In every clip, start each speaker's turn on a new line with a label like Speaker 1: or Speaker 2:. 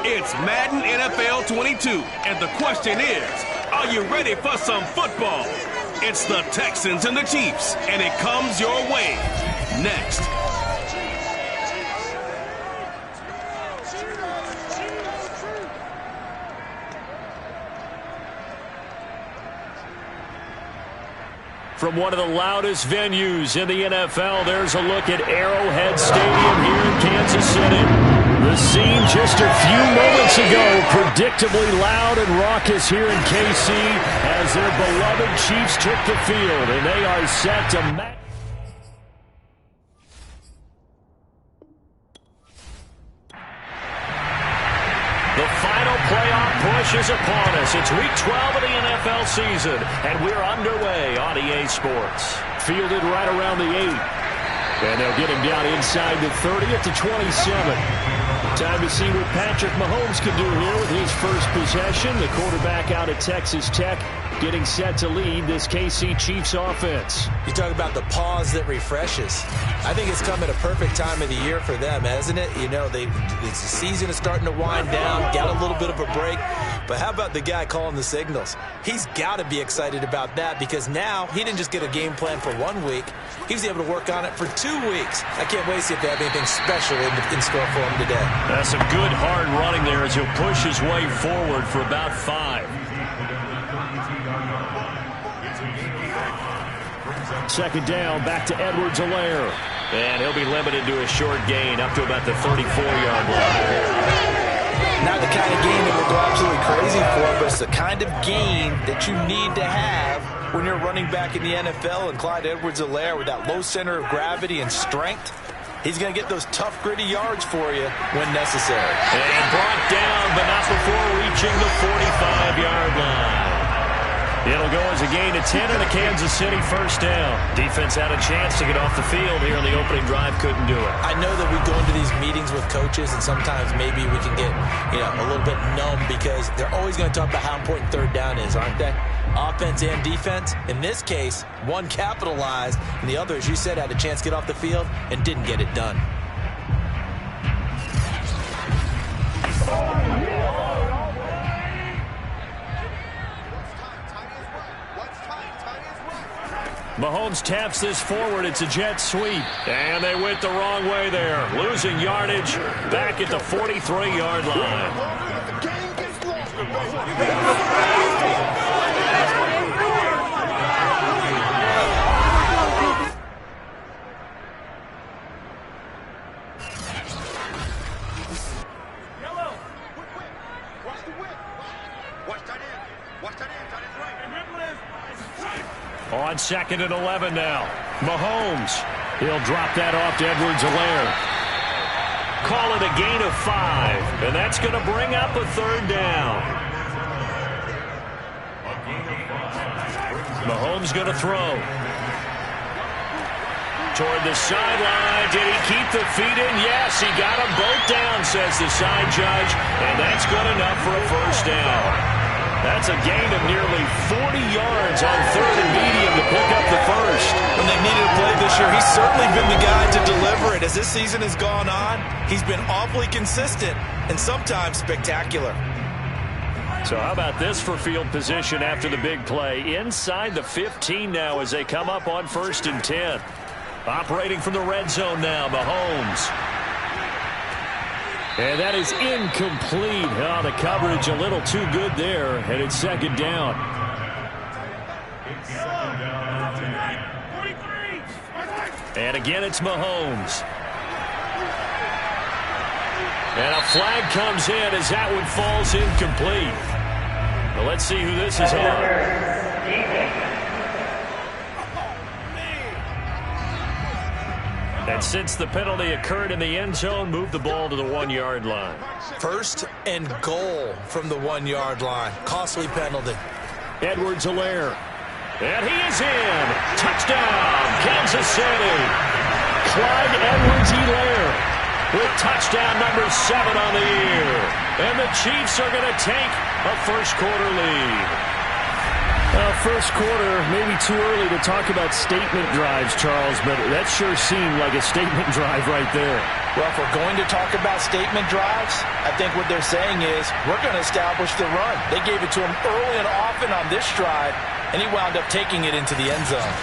Speaker 1: It's Madden NFL 22, and the question is, are you ready for some football? It's the Texans and the Chiefs, and it comes your way next.
Speaker 2: From one of the loudest venues in the NFL, there's a look at Arrowhead Stadium here in Kansas City. The scene just a few moments ago, predictably loud and raucous here in KC as their beloved Chiefs took the field, and they are set to match. The final playoff push is upon us. It's Week 12 of the NFL season, and we're underway on EA Sports. Fielded right around the 8. And they'll get him down inside the 30 at the 27. Time to see what Patrick Mahomes can do here with his first possession. The quarterback out at Texas Tech getting set to lead this KC Chiefs offense.
Speaker 3: You talk about the pause that refreshes. I think it's come at a perfect time of the year for them, hasn't it? You know, the season is starting to wind down, got a little bit of a break. But how about the guy calling the signals? He's got to be excited about that because now he didn't just get a game plan for 1 week. He was able to work on it for 2 weeks. I can't wait to see if they have anything special in store for him today.
Speaker 2: That's some good hard running there as he'll push his way forward for about 5. Second down, back to Edwards-Helaire. And he'll be limited to a short gain up to about the 34-yard line.
Speaker 3: Not the kind of gain that will go absolutely crazy for, but it's the kind of gain that you need to have when you're running back in the NFL. And Clyde Edwards-Helaire with that low center of gravity and strength, he's going to get those tough, gritty yards for you when necessary.
Speaker 2: And brought down, but not before reaching the 45-yard line. It'll go as a gain of 10 and a Kansas City first down. Defense had a chance to get off the field here in the opening drive, couldn't do it.
Speaker 3: I know that we go into these meetings with coaches, and sometimes maybe we can get, a little bit numb because they're always going to talk about how important third down is, aren't they? Offense and defense. In this case, one capitalized, and the other, as you said, had a chance to get off the field and didn't get it done.
Speaker 2: Mahomes taps this forward. It's a jet sweep. And they went the wrong way there. Losing yardage back at the 43-yard line. On 2nd and 11 now. Mahomes. He'll drop that off to Edwards-Helaire. Call it a gain of 5. And that's going to bring up a third down. Mahomes going to throw. Toward the sideline. Did he keep the feet in? Yes, he got them both down, says the side judge. And that's good enough for a first down. That's a gain of nearly 40 yards on 3rd and medium to pick up the first.
Speaker 3: When they needed a play this year, he's certainly been the guy to deliver it. As this season has gone on, he's been awfully consistent and sometimes spectacular.
Speaker 2: So how about this for field position after the big play? Inside the 15 now as they come up on 1st and 10. Operating from the red zone now, Mahomes. And that is incomplete. Oh, the coverage a little too good there, and it's 2nd down. And again, it's Mahomes. And a flag comes in as that one falls incomplete. Well, let's see who this is on. And since the penalty occurred in the end zone, move the ball to the 1-yard line.
Speaker 3: 1st and goal from the 1-yard line. Costly penalty.
Speaker 2: Edwards-Helaire. And he is in. Touchdown, Kansas City. Clyde Edwards-Helaire with touchdown number 7 on the year. And the Chiefs are going to take a first quarter lead. First quarter, maybe too early to talk about statement drives, Charles, but that sure seemed like a statement drive right there.
Speaker 3: Well, if we're going to talk about statement drives, I think what they're saying is we're going to establish the run. They gave it to him early and often on this drive, and he wound up taking it into the end zone.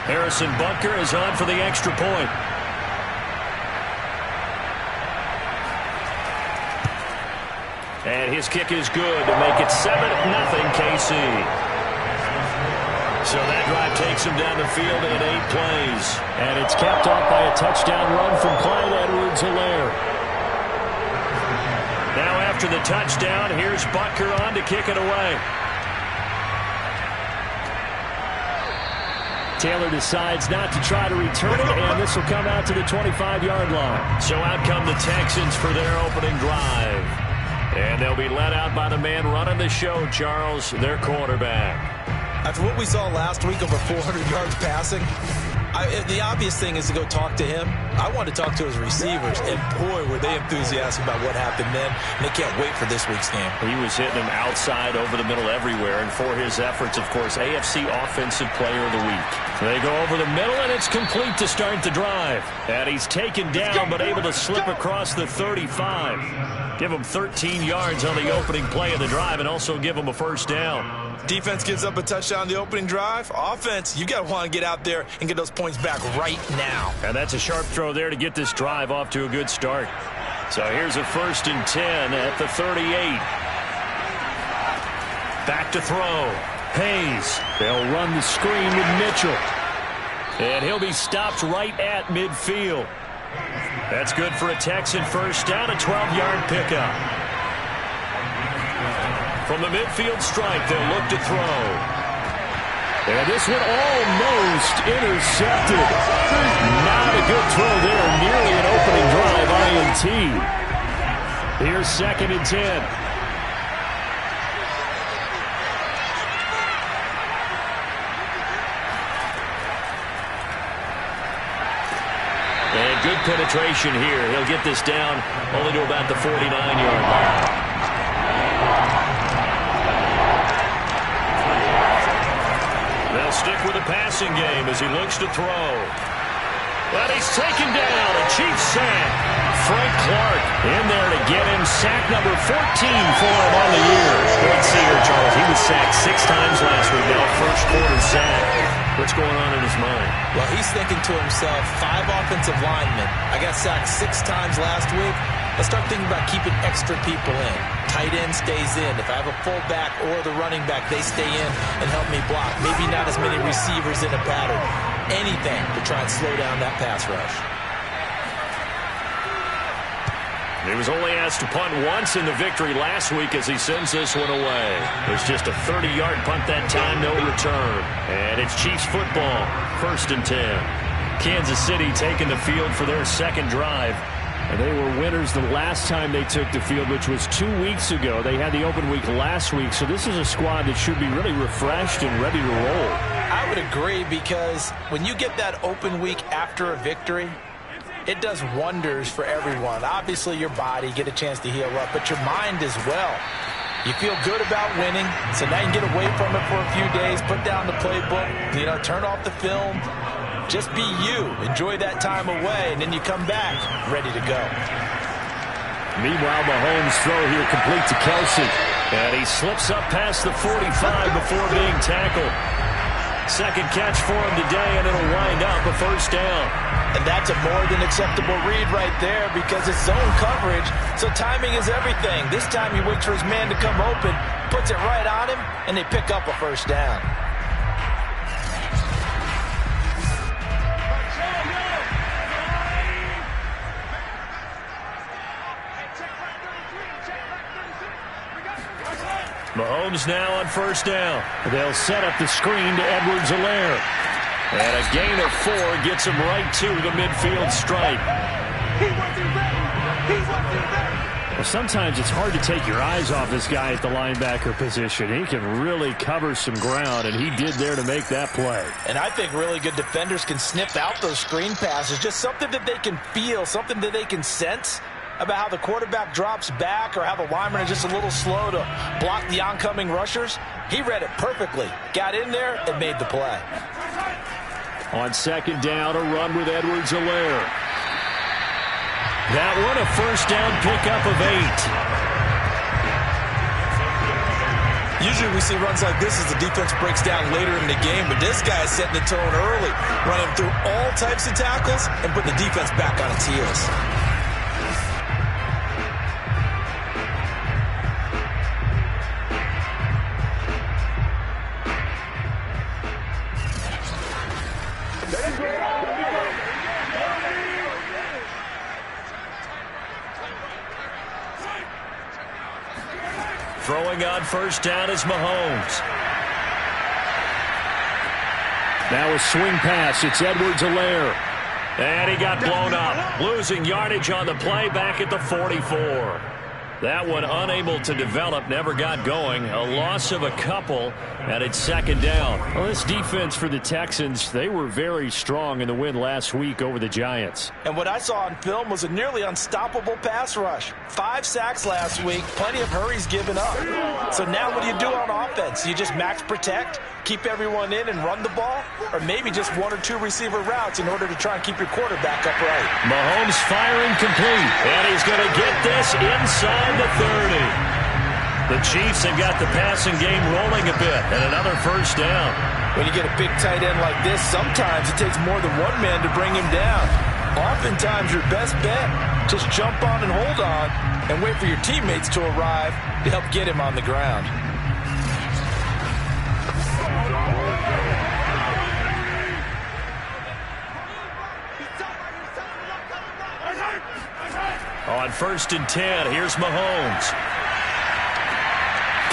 Speaker 2: Harrison Butker is on for the extra point. And his kick is good to make it 7-0 KC. So that drive takes him down the field in 8 plays. And it's capped off by a touchdown run from Clyde Edwards-Helaire. Now after the touchdown, here's Butker on to kick it away. Taylor decides not to try to return it, and this will come out to the 25-yard line. So out come the Texans for their opening drive. And they'll be led out by the man running the show, Charles, their quarterback.
Speaker 3: After what we saw last week, over 400 yards passing, the obvious thing is to go talk to him. I want to talk to his receivers, and boy, were they enthusiastic about what happened then. And they can't wait for this week's game.
Speaker 2: He was hitting them outside, over the middle, everywhere. And for his efforts, of course, AFC Offensive Player of the Week. They go over the middle, and it's complete to start the drive. And he's taken down, but able to slip across the 35. Give him 13 yards on the opening play of the drive, and also give him a first down.
Speaker 3: Defense gives up a touchdown on the opening drive. Offense, you got to want to get out there and get those points back right now.
Speaker 2: And that's a sharp throw there to get this drive off to a good start. So here's a 1st and 10 at the 38. Back to throw. Hayes. They'll run the screen with Mitchell. And he'll be stopped right at midfield. That's good for a Texan first down, a 12-yard pickup. From the midfield stripe, they'll look to throw. And this one almost intercepted. Not a good throw there, nearly an opening drive INT. Here's 2nd and 10. And good penetration here. He'll get this down only to about the 49-yard line. They'll stick with the passing game as he looks to throw. But he's taken down. A Chiefs sack. Frank Clark in there to get him. Sack number 14 for him on the year. Great see here, Charles. He was sacked 6 times last week. Now first quarter sack. What's going on in his mind?
Speaker 3: Well, he's thinking to himself, 5 offensive linemen. I got sacked 6 times last week. Let's start thinking about keeping extra people in. Tight end stays in. If I have a fullback or the running back, they stay in and help me block. Maybe not as many receivers in a pattern. Anything to try and slow down that pass rush.
Speaker 2: He was only asked to punt once in the victory last week as he sends this one away. It was just a 30-yard punt that time, no return. And it's Chiefs football, 1st and 10. Kansas City taking the field for their second drive. And they were winners the last time they took the field, which was 2 weeks ago. They had the open week last week, so this is a squad that should be really refreshed and ready to roll.
Speaker 3: I would agree, because when you get that open week after a victory, it does wonders for everyone. Obviously, your body, get a chance to heal up, but your mind as well. You feel good about winning, so now you can get away from it for a few days, put down the playbook, turn off the film. Just be you. Enjoy that time away, and then you come back ready to go.
Speaker 2: Meanwhile, Mahomes' throw here complete to Kelsey. And he slips up past the 45 before being tackled. Second catch for him today, and it'll wind up a first down.
Speaker 3: And that's a more than acceptable read right there, because it's zone coverage, so timing is everything. This time he waits for his man to come open, puts it right on him, and they pick up a first down.
Speaker 2: Mahomes now on first down. They'll set up the screen to Edwards-Helaire. And a gain of 4 gets him right to the midfield stripe. Well, sometimes it's hard to take your eyes off this guy at the linebacker position. He can really cover some ground, and he did there to make that play.
Speaker 3: And I think really good defenders can sniff out those screen passes. Just something that they can feel, something that they can sense. about how the quarterback drops back or how the linemen are just a little slow to block the oncoming rushers? He read it perfectly, got in there, and made the play.
Speaker 2: On second down, a run with Edwards-Helaire. That one, a first down pickup of 8.
Speaker 3: Usually we see runs like this as the defense breaks down later in the game, but this guy is setting the tone early, running through all types of tackles and putting the defense back on its heels.
Speaker 2: Throwing on first down is Mahomes. Now a swing pass. It's Edwards-Helaire. And he got blown up. Losing yardage on the play back at the 44. That one unable to develop, never got going. A loss of a couple, and it's second down. Well, this defense for the Texans, they were very strong in the win last week over the Giants.
Speaker 3: And what I saw on film was a nearly unstoppable pass rush. 5 sacks last week, plenty of hurries given up. So now what do you do on offense? You just max protect, keep everyone in and run the ball, or maybe just 1 or 2 receiver routes in order to try and keep your quarterback upright.
Speaker 2: Mahomes firing complete, and he's going to get this inside the 30. The Chiefs have got the passing game rolling a bit, and another first down.
Speaker 3: When you get a big tight end like this, sometimes it takes more than one man to bring him down. Oftentimes, your best bet, just jump on and hold on and wait for your teammates to arrive to help get him on the ground.
Speaker 2: On first and 10, here's Mahomes.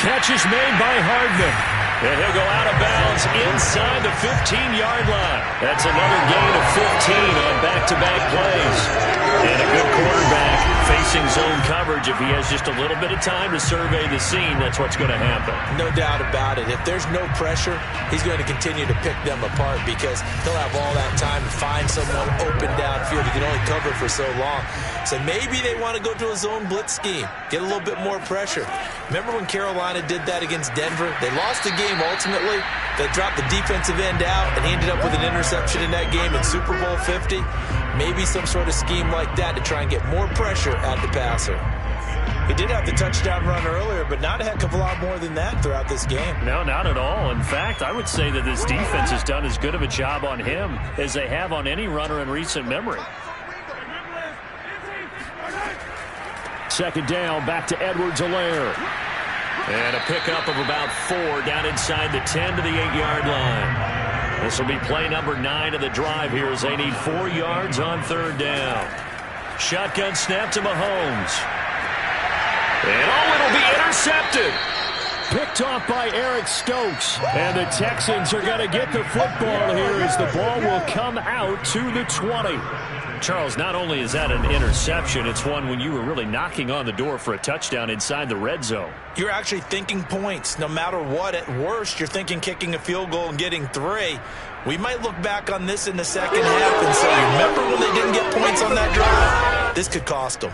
Speaker 2: Catch is made by Hardman. And he'll go out of bounds inside the 15-yard line. That's another gain of 15 on back-to-back plays. And a good quarterback facing zone coverage. If he has just a little bit of time to survey the scene, that's what's going to happen.
Speaker 3: No doubt about it. If there's no pressure, he's going to continue to pick them apart because he'll have all that time to find someone open downfield. He can only cover for so long. So maybe they want to go to a zone blitz scheme, get a little bit more pressure. Remember when Carolina did that against Denver? They lost the game ultimately. They dropped the defensive end out, and he ended up with an interception in that game in Super Bowl 50. Maybe some sort of scheme like that to try and get more pressure at the passer. He did have the touchdown run earlier, but not a heck of a lot more than that throughout this game.
Speaker 2: No, not at all. In fact, I would say that this defense has done as good of a job on him as they have on any runner in recent memory. Second down, back to Edwards-Helaire. And a pickup of about 4 down inside the 10 to the 8-yard line. This will be play number 9 of the drive here as they need 4 yards on third down. Shotgun snap to Mahomes. And it'll be intercepted. Picked off by Eric Stokes. And the Texans are going to get the football here as the ball will come out to the 20. Charles, not only is that an interception, it's one when you were really knocking on the door for a touchdown inside the red zone.
Speaker 3: You're actually thinking points. No matter what, at worst, you're thinking kicking a field goal and getting 3. We might look back on this in the second half and say, remember when they didn't get points on that drive? This could cost them.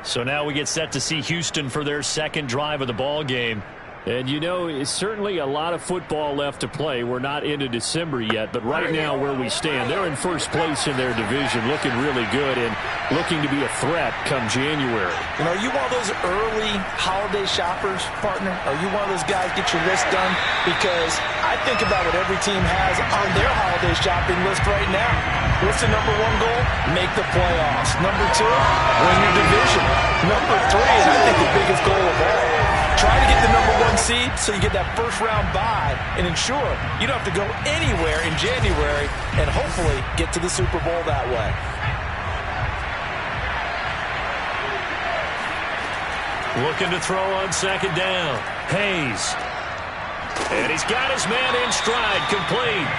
Speaker 2: So now we get set to see Houston for their second drive of the ball game. And, you know, it's certainly a lot of football left to play. We're not into December yet, but right now where we stand, they're in first place in their division, looking really good and looking to be a threat come January.
Speaker 3: You know, are you one of those early holiday shoppers, partner? Are you one of those guys get your list done? Because I think about what every team has on their holiday shopping list right now. What's the number 1 goal? Make the playoffs. Number 2, win your division. Number 3, and I think the biggest goal of all, try to get the number 1 seed so you get that first round bye and ensure you don't have to go anywhere in January and hopefully get to the Super Bowl that way.
Speaker 2: Looking to throw on second down. Hayes. And he's got his man in stride, complete.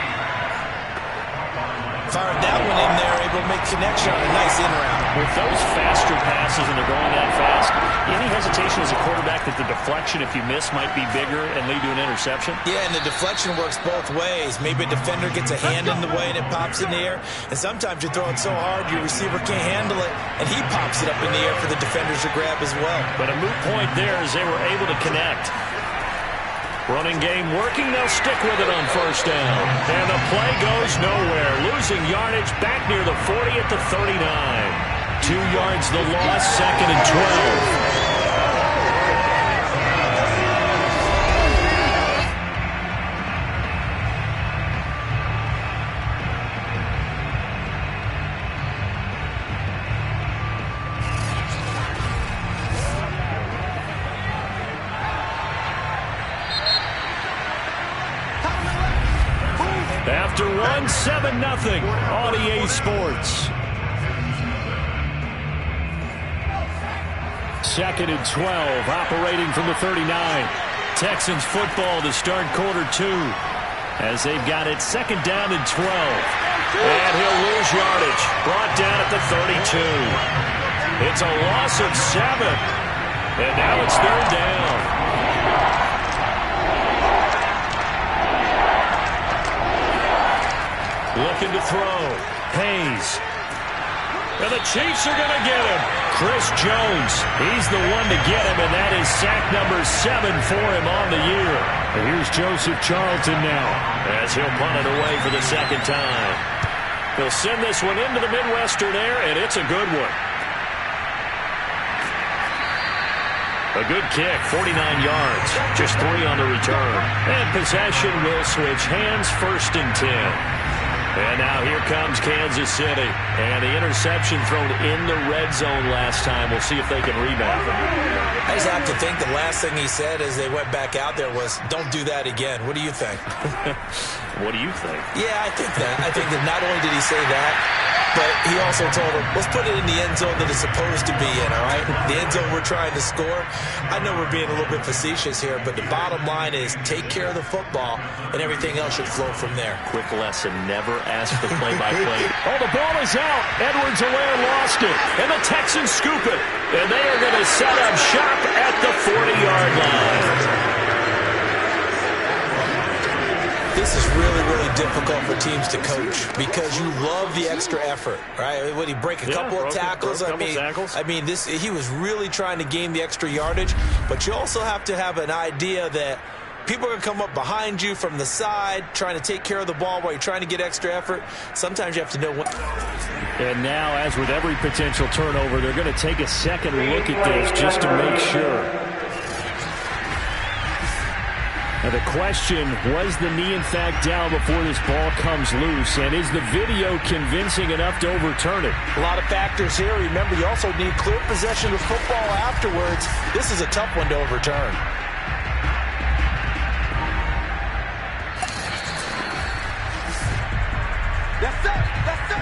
Speaker 3: Fired that one in there, able to make connection on a nice in route.
Speaker 2: With those faster passes and they're going that fast, any hesitation as a quarterback that the deflection, if you miss, might be bigger and lead to an interception?
Speaker 3: Yeah, and the deflection works both ways. Maybe a defender gets a hand in the way and it pops in the air. And sometimes you're throwing so hard your receiver can't handle it, and he pops it up in the air for the defenders to grab as well.
Speaker 2: But a moot point there as they were able to connect. Running game working, they'll stick with it on first down. And the play goes nowhere. Losing yardage back near the 40 at the 39. 2 yards the loss, 2nd and 12. After one, 7-0 on EA Sports. 2nd and 12, operating from the 39. Texans football to start quarter 2 as they've got it 2nd down and 12. And he'll lose yardage, brought down at the 32. It's a loss of 7. And now it's 3rd down. Looking to throw. Hayes. And the Chiefs are going to get him. Chris Jones. He's the one to get him, and that is sack number 7 for him on the year. And here's Joseph Charlton now as he'll punt it away for the 2nd time. He'll send this one into the Midwestern air, and it's a good one. A good kick, 49 yards, just 3 on the return. And possession will switch hands, 1st and 10. And now here comes Kansas City. And the interception thrown in the red zone last time. We'll see if they can rebound.
Speaker 3: I just have to think the last thing he said as they went back out there was, don't do that again. What do you think?
Speaker 2: What do you think?
Speaker 3: Yeah, I think that. I think that not only did he say that, but he also told him, let's put it in the end zone that it's supposed to be in, all right? The end zone we're trying to score. I know we're being a little bit facetious here, but the bottom line is take care of the football, and everything else should flow from there.
Speaker 2: Quick lesson, never ask the play-by-play. Oh, the ball is out. Edwards-Helaire lost it, and the Texans scoop it. And they are going to set up shop at the 40-yard line.
Speaker 3: This is really, really difficult for teams to coach because you love the extra effort, right? When he break a couple of tackles, I mean, he was really trying to gain the extra yardage, but you also have to have an idea that people are going to come up behind you from the side, trying to take care of the ball while you're trying to get extra effort. Sometimes you have to know what.
Speaker 2: And now, as with every potential turnover, they're going to take a second look at this just to make sure. Now the question, was the knee in fact down before this ball comes loose? And is the video convincing enough to overturn it?
Speaker 3: A lot of factors here. Remember, you also need clear possession of football afterwards. This is a tough one to overturn. Yes, sir. Yes, sir.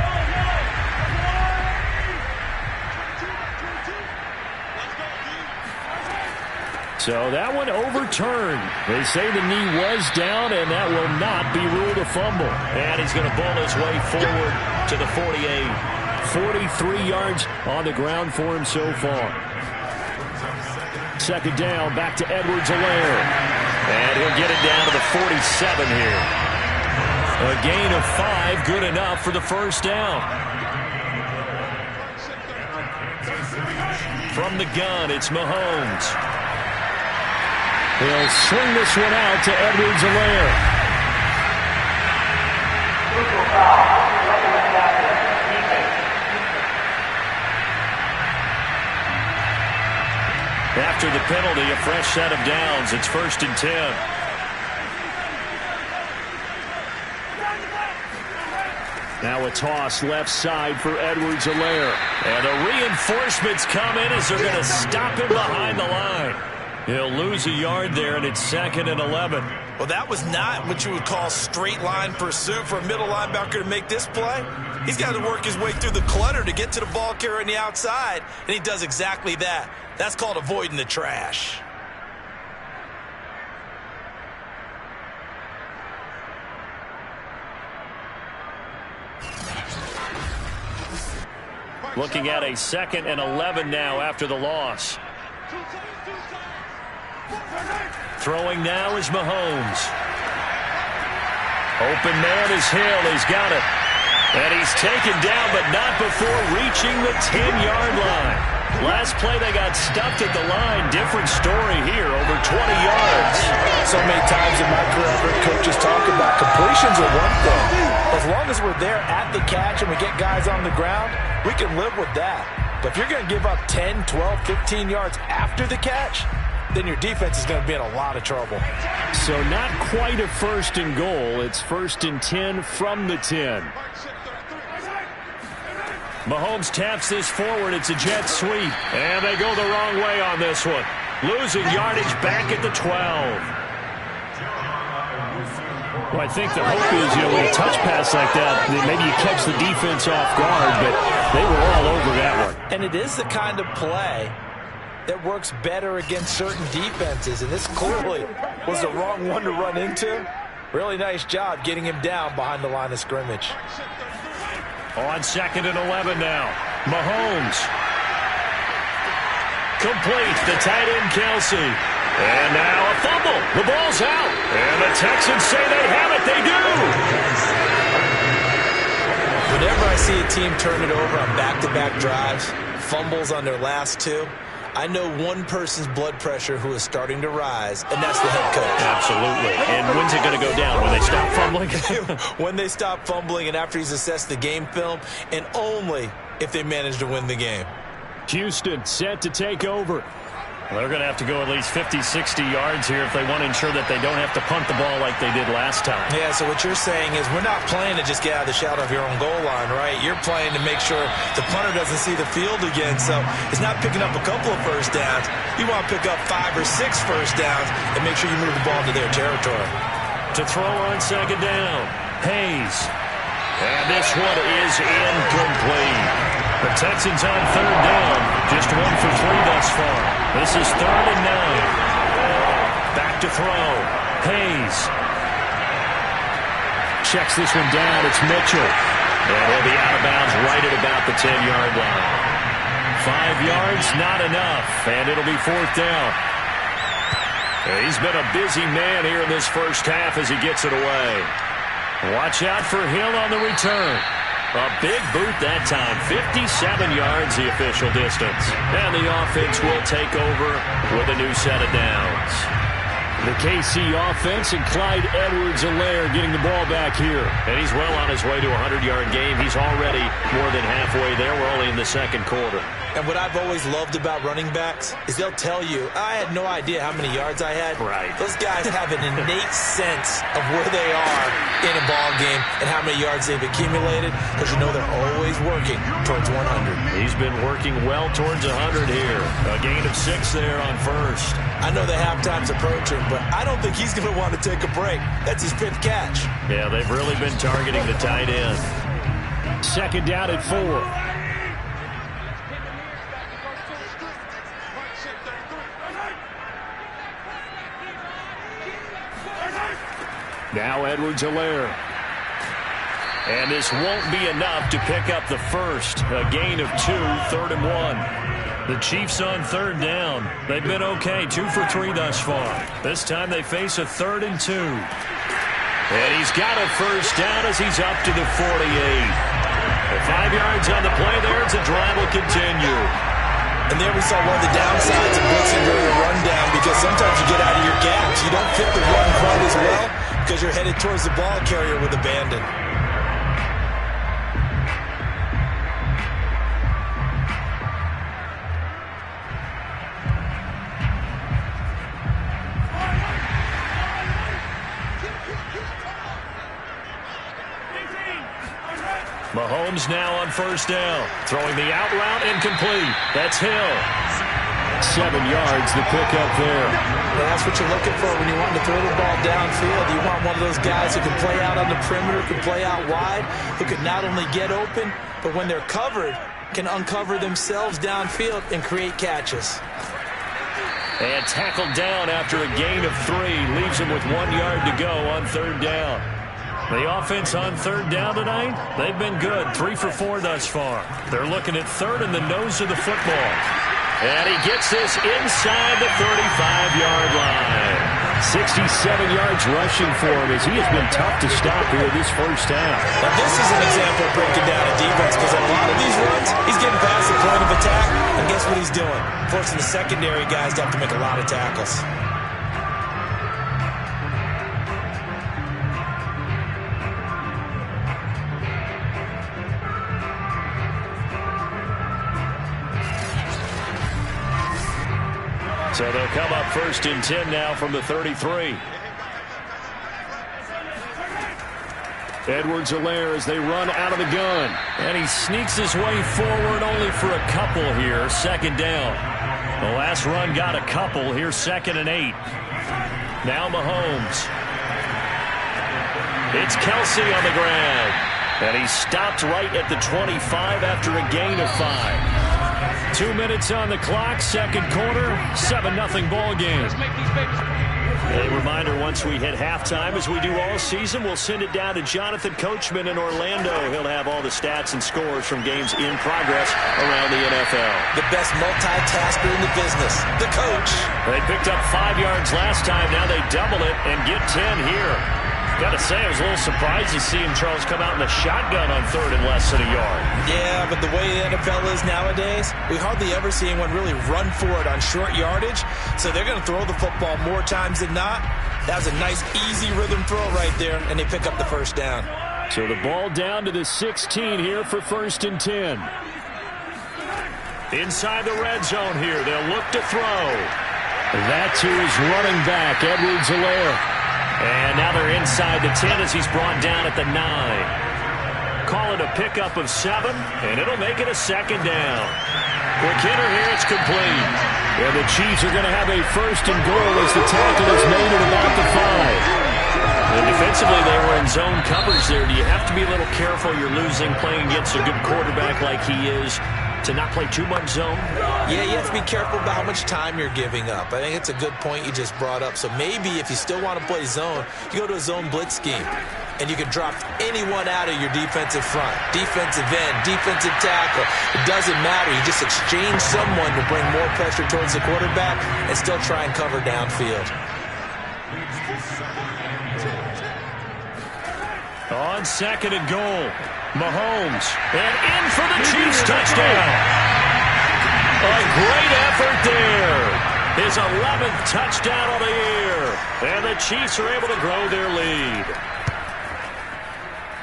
Speaker 2: So that one overturned. They say the knee was down, and that will not be ruled a fumble. And he's going to ball his way forward to the 48. 43 yards on the ground for him so far. 2nd down, back to Edwards-Helaire. And he'll get it down to the 47 here. A gain of 5, good enough for the 1st down. From the gun, it's Mahomes. He'll swing this one out to Edwards-Helaire. After the penalty, a fresh set of downs. It's 1st and 10. Now a toss left side for Edwards-Helaire. And the reinforcements come in as they're going to stop him behind the line. He'll lose a yard there, and it's 2nd and 11.
Speaker 3: Well, that was not what you would call straight line pursuit for a middle linebacker to make this play. He's got to work his way through the clutter to get to the ball carrier on the outside, and he does exactly that. That's called avoiding the trash.
Speaker 2: Looking at a 2nd and 11 now after the loss. Throwing now is Mahomes. Open man is Hill. He's got it. And he's taken down, but not before reaching the 10-yard line. Last play, they got stuffed at the line. Different story here, over 20 yards.
Speaker 3: So many times in my career, I've heard coaches talk about completions are one thing. As long as we're there at the catch and we get guys on the ground, we can live with that. But if you're going to give up 10, 12, 15 yards after the catch, then your defense is going to be in a lot of trouble.
Speaker 2: So not quite a 1st and goal. It's 1st and 10 from the 10. Mahomes taps this forward. It's a jet sweep. And they go the wrong way on this one. Losing yardage back at the 12. Well, I think the hope is, with a touch pass like that, maybe you catch the defense off guard, but they were all over that one.
Speaker 3: And it is the kind of play that works better against certain defenses, and this clearly was the wrong one to run into. Really nice job getting him down behind the line of scrimmage.
Speaker 2: On 2nd and 11 now. Mahomes. Complete. The tight end, Kelsey. And now a fumble. The ball's out. And the Texans say they have it. They do.
Speaker 3: Whenever I see a team turn it over on back-to-back drives, fumbles on their last 2, I know one person's blood pressure who is starting to rise, and that's the head coach.
Speaker 2: Absolutely. And when's it going to go down? When they stop fumbling?
Speaker 3: When they stop fumbling and after he's assessed the game film, and only if they manage to win the game.
Speaker 2: Houston set to take over. Well, they're going to have to go at least 50, 60 yards here if they want to ensure that they don't have to punt the ball like they did last time.
Speaker 3: Yeah, so what you're saying is we're not playing to just get out of the shadow of your own goal line, right? You're playing to make sure the punter doesn't see the field again. So it's not picking up a couple of first downs. You want to pick up 5 or 6 first downs and make sure you move the ball to their territory.
Speaker 2: To throw on 2nd down, Hayes. And this one is incomplete. The Texans on 3rd down. Just 1 for 3 thus far. This is 3rd and 9. Back to throw. Hayes. Checks this one down. It's Mitchell. And he'll be out of bounds right at about the 10-yard line. 5 yards, not enough. And it'll be 4th down. He's been a busy man here in this first half as he gets it away. Watch out for Hill on the return. A big boot that time. 57 yards the official distance. And the offense will take over with a new set of downs. The KC offense and Clyde Edwards-Helaire getting the ball back here. And he's well on his way to a 100-yard game. He's already more than halfway there. We're only in the 2nd quarter.
Speaker 3: And what I've always loved about running backs is they'll tell you, I had no idea how many yards I had.
Speaker 2: Right.
Speaker 3: Those guys have an innate sense of where they are in a ball game and how many yards they've accumulated because you know they're always working towards 100.
Speaker 2: He's been working well towards 100 here. A gain of 6 there on 1st.
Speaker 3: I know the halftime's approaching, but I don't think he's going to want to take a break. That's his 5th catch.
Speaker 2: Yeah, they've really been targeting the tight end. 2nd down at 4. Now Edwards-Helaire. And this won't be enough to pick up the first. A gain of 2, 3rd and 1. The Chiefs on 3rd down. They've been okay, 2 for 3 thus far. This time they face a 3rd and 2. And he's got a first down as he's up to the 48. 5 yards on the play there as the drive will continue.
Speaker 3: And there we saw one of the downsides of blitzing during a rundown because sometimes you get out of your gaps. You don't fit the run quite as well because you're headed towards the ball carrier with abandon.
Speaker 2: Mahomes now on 1st down. Throwing the out route incomplete. That's Hill. 7 yards the pickup there.
Speaker 3: That's what you're looking for when you want to throw the ball downfield. You want one of those guys who can play out on the perimeter, can play out wide, who can not only get open, but when they're covered, can uncover themselves downfield and create catches.
Speaker 2: And tackled down after a gain of 3. Leaves him with 1 yard to go on 3rd down. The offense on third down tonight, they've been good. 3 for 4 thus far. They're looking at third in the nose of the football. And he gets this inside the 35-yard line. 67 yards rushing for him as he has been tough to stop here this first half.
Speaker 3: Now this is an example of breaking down a defense because a lot of these runs, he's getting past the point of attack, and guess what he's doing? Forcing the secondary guys to have to make a lot of tackles.
Speaker 2: So they'll come up 1st and 10 now from the 33. Edwards-Helaire as they run out of the gun. And he sneaks his way forward only for a couple here. 2nd down. The last run got a couple. Here's 2nd and 8. Now Mahomes. It's Kelsey on the ground. And he's stopped right at the 25 after a gain of 5. 2 minutes on the clock, 2nd quarter, 7-0 ball game. A reminder, once we hit halftime, as we do all season, we'll send it down to Jonathan Coachman in Orlando. He'll have all the stats and scores from games in progress around the NFL.
Speaker 3: The best multitasker in the business, the coach.
Speaker 2: They picked up 5 yards last time. Now they double it and get 10 here. Got to say, I was a little surprised to see him, Charles, come out in the shotgun on 3rd and less than a yard.
Speaker 3: Yeah, but the way the NFL is nowadays, we hardly ever see anyone really run for it on short yardage. So they're going to throw the football more times than not. That was a nice, easy rhythm throw right there, and they pick up the 1st down.
Speaker 2: So the ball down to the 16 here for 1st and 10. Inside the red zone here, they'll look to throw. That to his running back, Edwards-Helaire. And now they're inside the 10 as he's brought down at the 9. Call it a pickup of 7, and it'll make it a 2nd down. Quick hitter here, it's complete. And the Chiefs are going to have a 1st and goal as the tackle is made at about the 5. And defensively, they were in zone coverage there. Do you have to be a little careful? You're losing playing against a good quarterback like he is to not play too much zone?
Speaker 3: Yeah, you have to be careful about how much time you're giving up. I think it's a good point you just brought up. So maybe if you still want to play zone, you go to a zone blitz scheme. And you can drop anyone out of your defensive front. Defensive end, defensive tackle. It doesn't matter. You just exchange someone to bring more pressure towards the quarterback and still try and cover downfield.
Speaker 2: On 2nd and goal, Mahomes. And in for the Chiefs touchdown. A great effort there. His 11th touchdown of the year. And the Chiefs are able to grow their lead.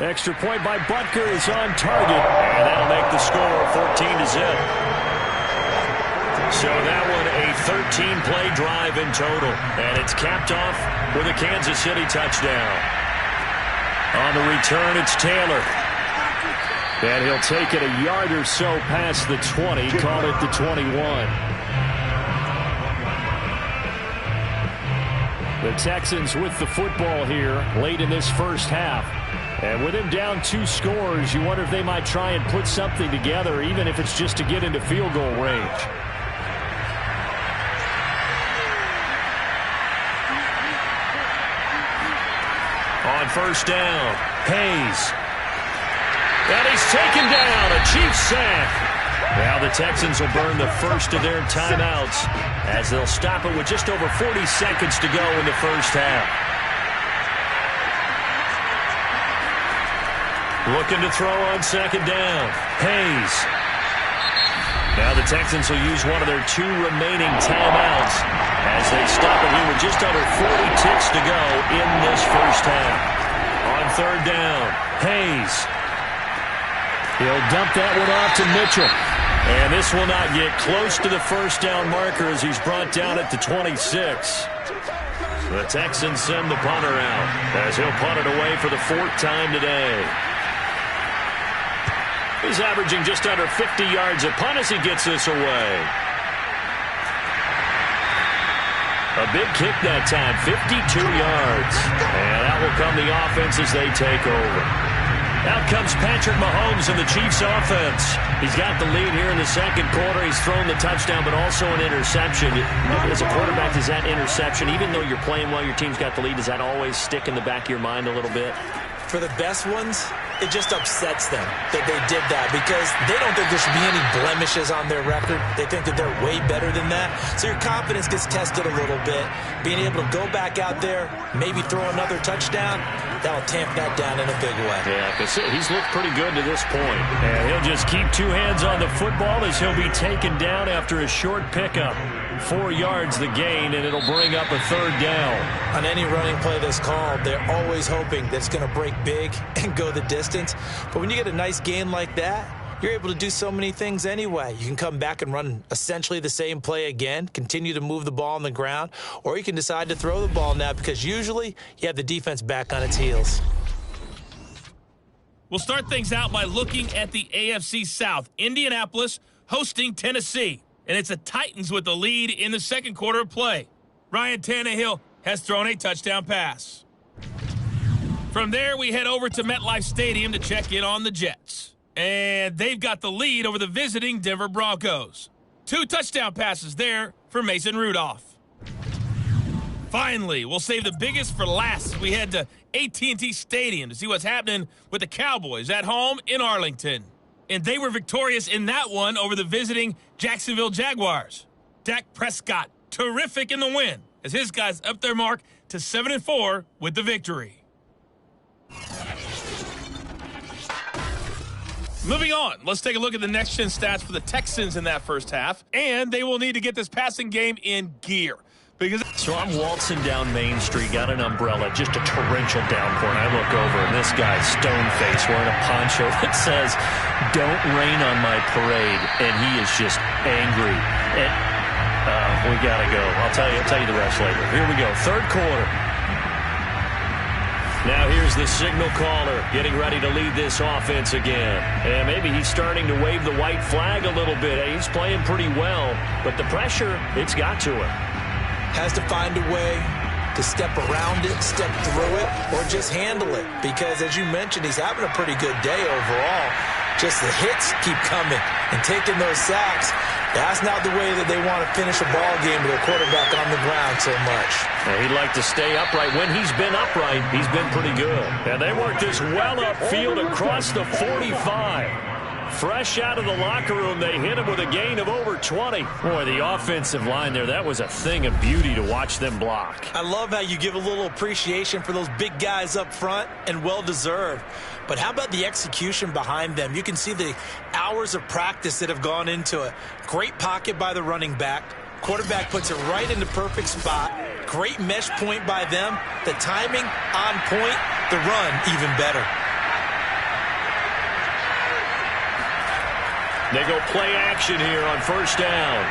Speaker 2: Extra point by Butker is on target. And that'll make the score 14-0. So that one a 13-play drive in total. And it's capped off with a Kansas City touchdown. On the return, it's Taylor. And he'll take it a yard or so past the 20, call it the 21. The Texans with the football here late in this first half. And with him down 2 scores, you wonder if they might try and put something together, even if it's just to get into field goal range. On 1st down, Hayes. And he's taken down, a Chiefs sack. Now the Texans will burn the first of their timeouts as they'll stop it with just over 40 seconds to go in the first half. Looking to throw on 2nd down, Hayes. Now the Texans will use one of their 2 remaining timeouts as they stop it here with just under 40 ticks to go in this first half. On 3rd down, Hayes. He'll dump that one off to Mitchell. And this will not get close to the first down marker as he's brought down at the 26. The Texans send the punter out as he'll punt it away for the 4th time today. He's averaging just under 50 yards a punt as he gets this away. A big kick that time, 52 yards. And that will come the offense as they take over. Out comes Patrick Mahomes and the Chiefs offense. He's got the lead here in the 2nd quarter. He's thrown the touchdown, but also an interception. As a quarterback, does that interception, even though you're playing well, your team's got the lead, does that always stick in the back of your mind a little bit?
Speaker 3: For the best ones, it just upsets them that they did that because they don't think there should be any blemishes on their record. They think that they're way better than that. So your confidence gets tested a little bit. Being able to go back out there, maybe throw another touchdown, that'll tamp that down in a big way.
Speaker 2: Yeah, because he's looked pretty good to this point. And he'll just keep two hands on the football as he'll be taken down after a short pickup. 4 yards the gain, and it'll bring up a third down.
Speaker 3: On any running play that's called, they're always hoping that it's going to break big and go the distance. But when you get a nice gain like that, you're able to do so many things anyway. You can come back and run essentially the same play again, continue to move the ball on the ground, or you can decide to throw the ball now because usually you have the defense back on its heels.
Speaker 4: We'll start things out by looking at the AFC South. Indianapolis hosting Tennessee. And it's the Titans with the lead in the second quarter of play. Ryan Tannehill has thrown a touchdown pass. From there, we head over to MetLife Stadium to check in on the Jets. And they've got the lead over the visiting Denver Broncos. 2 touchdown passes there for Mason Rudolph. Finally, we'll save the biggest for last as we head to AT&T Stadium to see what's happening with the Cowboys at home in Arlington. And they were victorious in that one over the visiting Jacksonville Jaguars. Dak Prescott, terrific in the win, as his guys upped their mark to 7-4 with the victory. Moving on, let's take a look at the next-gen stats for the Texans in that first half. And they will need to get this passing game in gear.
Speaker 2: So I'm waltzing down Main Street, got an umbrella, just a torrential downpour, and I look over, and this guy's stone-faced wearing a poncho that says, "Don't rain on my parade," and he is just angry. And we got to go. I'll tell you the rest later. Here we go, third quarter. Now here's the signal caller getting ready to lead this offense again. And maybe he's starting to wave the white flag a little bit. He's playing pretty well, but the pressure, it's got to him.
Speaker 3: Has to find a way to step around it, step through it, or just handle it. Because, as you mentioned, he's having a pretty good day overall. Just the hits keep coming and taking those sacks. That's not the way that they want to finish a ball game with their quarterback on the ground so much.
Speaker 2: Now, he'd like to stay upright. When he's been upright, he's been pretty good. And they work this well upfield across the 45. Fresh out of the locker room, they hit him with a gain of over 20. Boy, the offensive line there, that was a thing of beauty to watch them block.
Speaker 3: I love how you give a little appreciation for those big guys up front, and well-deserved. But how about the execution behind them? You can see the hours of practice that have gone into it. Great pocket by the running back. Quarterback puts it right in the perfect spot. Great mesh point by them. The timing on point. The run even better.
Speaker 2: They go play action here on first down.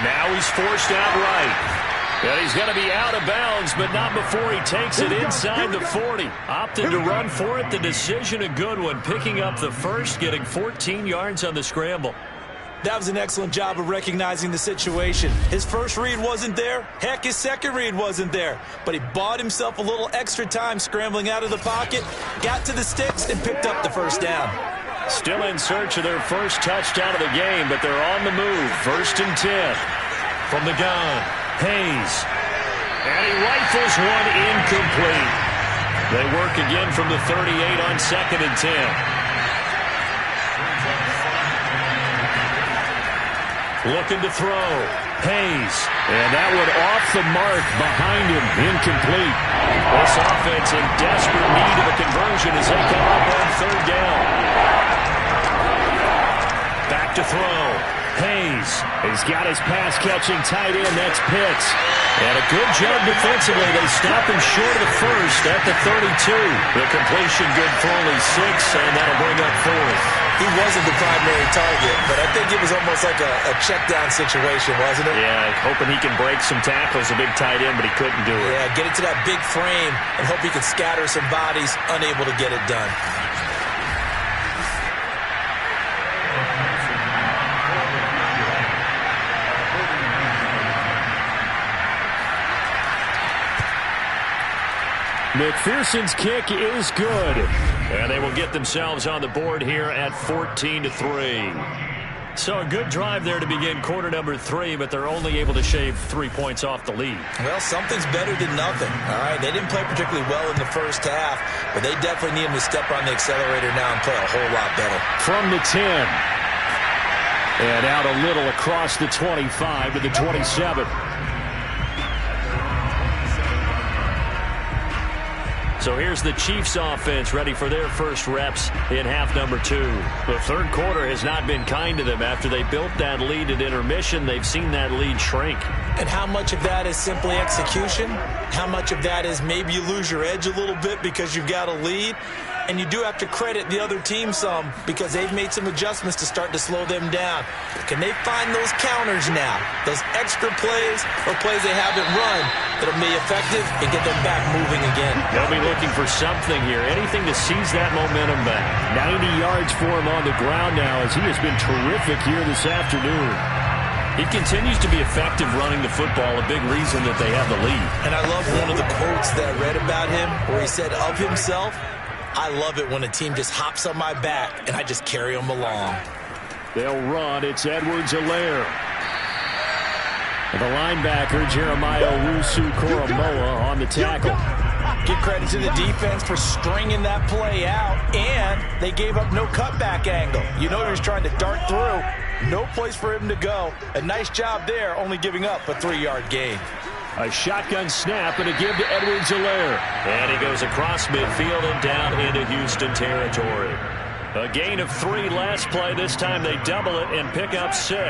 Speaker 2: Now he's forced out right. And he's going to be out of bounds, but not before he takes it inside the 40. Opted to run for it. The decision a good one. Picking up the first, getting 14 yards on the scramble.
Speaker 3: That was an excellent job of recognizing the situation. His first read wasn't there. Heck, his second read wasn't there. But he bought himself a little extra time scrambling out of the pocket, got to the sticks, and picked up the first down.
Speaker 2: Still in search of their first touchdown of the game, but they're on the move. 1st and 10 from the gun. Hayes. And he rifles one incomplete. They work again from the 38 on 2nd and 10. Looking to throw. Hayes. And that one off the mark behind him. Incomplete. This offense in desperate need of a conversion as they come up on 3rd down. Back to throw. Hayes. He's got his pass-catching tight end. That's Pitts. And a good job defensively. They stop him short of the first at the 32. The completion good for only 6, and that'll bring up 4th.
Speaker 3: He wasn't the primary target, but I think it was almost like a check-down situation, wasn't it?
Speaker 2: Yeah, hoping he can break some tackles, a big tight end, but he couldn't do it.
Speaker 3: Yeah, get it to that big frame and hope he can scatter some bodies, unable to get it done.
Speaker 2: McPherson's kick is good. And they will get themselves on the board here at 14-3. So a good drive there to begin quarter number 3, but they're only able to shave 3 points off the lead.
Speaker 3: Well, something's better than nothing. All right, they didn't play particularly well in the first half, but they definitely need them to step on the accelerator now and play a whole lot better.
Speaker 2: From the 10. And out a little across the 25 to the 27. So here's the Chiefs offense ready for their first reps in half number 2. The third quarter has not been kind to them. After they built that lead at intermission, they've seen that lead shrink.
Speaker 3: And how much of that is simply execution? How much of that is maybe you lose your edge a little bit because you've got a lead? And you do have to credit the other team some because they've made some adjustments to start to slow them down. Can they find those counters now? Those extra plays or plays they haven't run that'll be effective and get them back moving again?
Speaker 2: They'll be looking for something here, anything to seize that momentum back. 90 yards for him on the ground now as he has been terrific here this afternoon. He continues to be effective running the football, a big reason that they have the lead. And I love one of the quotes that I read about him where he said of himself, I love it when a team just hops on my back and I just carry them along. They'll run. It's Edwards-Helaire. The linebacker, Jeremiah Owusu-Koramoah, on the tackle.
Speaker 3: Give credit to the defense for stringing that play out, and they gave up no cutback angle. You know he was trying to dart through. No place for him to go. A nice job there, only giving up a 3-yard gain.
Speaker 2: A shotgun snap and a give to Edwards-Helaire. And he goes across midfield and down into Houston territory. A gain of 3 last play. This time they double it and pick up 6.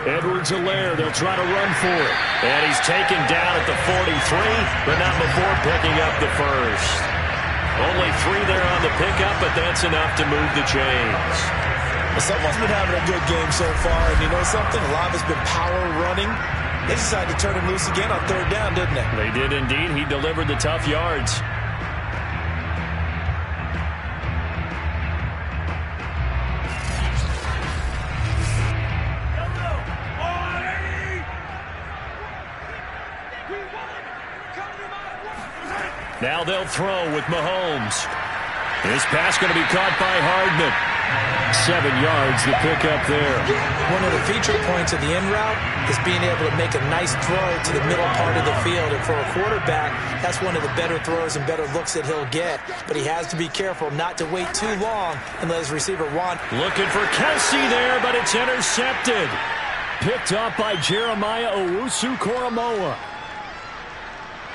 Speaker 2: Edwards-Helaire, they'll try to run for it. And he's taken down at the 43, but not before picking up the first. Only 3 there on the pickup, but that's enough to move the chains.
Speaker 3: Well, someone's been having a good game so far, and you know something? A lot of it's been power running. They decided to turn him loose again on 3rd down, didn't they?
Speaker 2: They did indeed. He delivered the tough yards. Now they'll throw with Mahomes. This pass going to be caught by Hardman. 7 yards to pick up there.
Speaker 3: One of the feature points of the in route is being able to make a nice throw to the middle part of the field. And for a quarterback, that's one of the better throws and better looks that he'll get. But he has to be careful not to wait too long and let his receiver run.
Speaker 2: Looking for Kelsey there, but it's intercepted. Picked up by Jeremiah Owusu-Koramoah.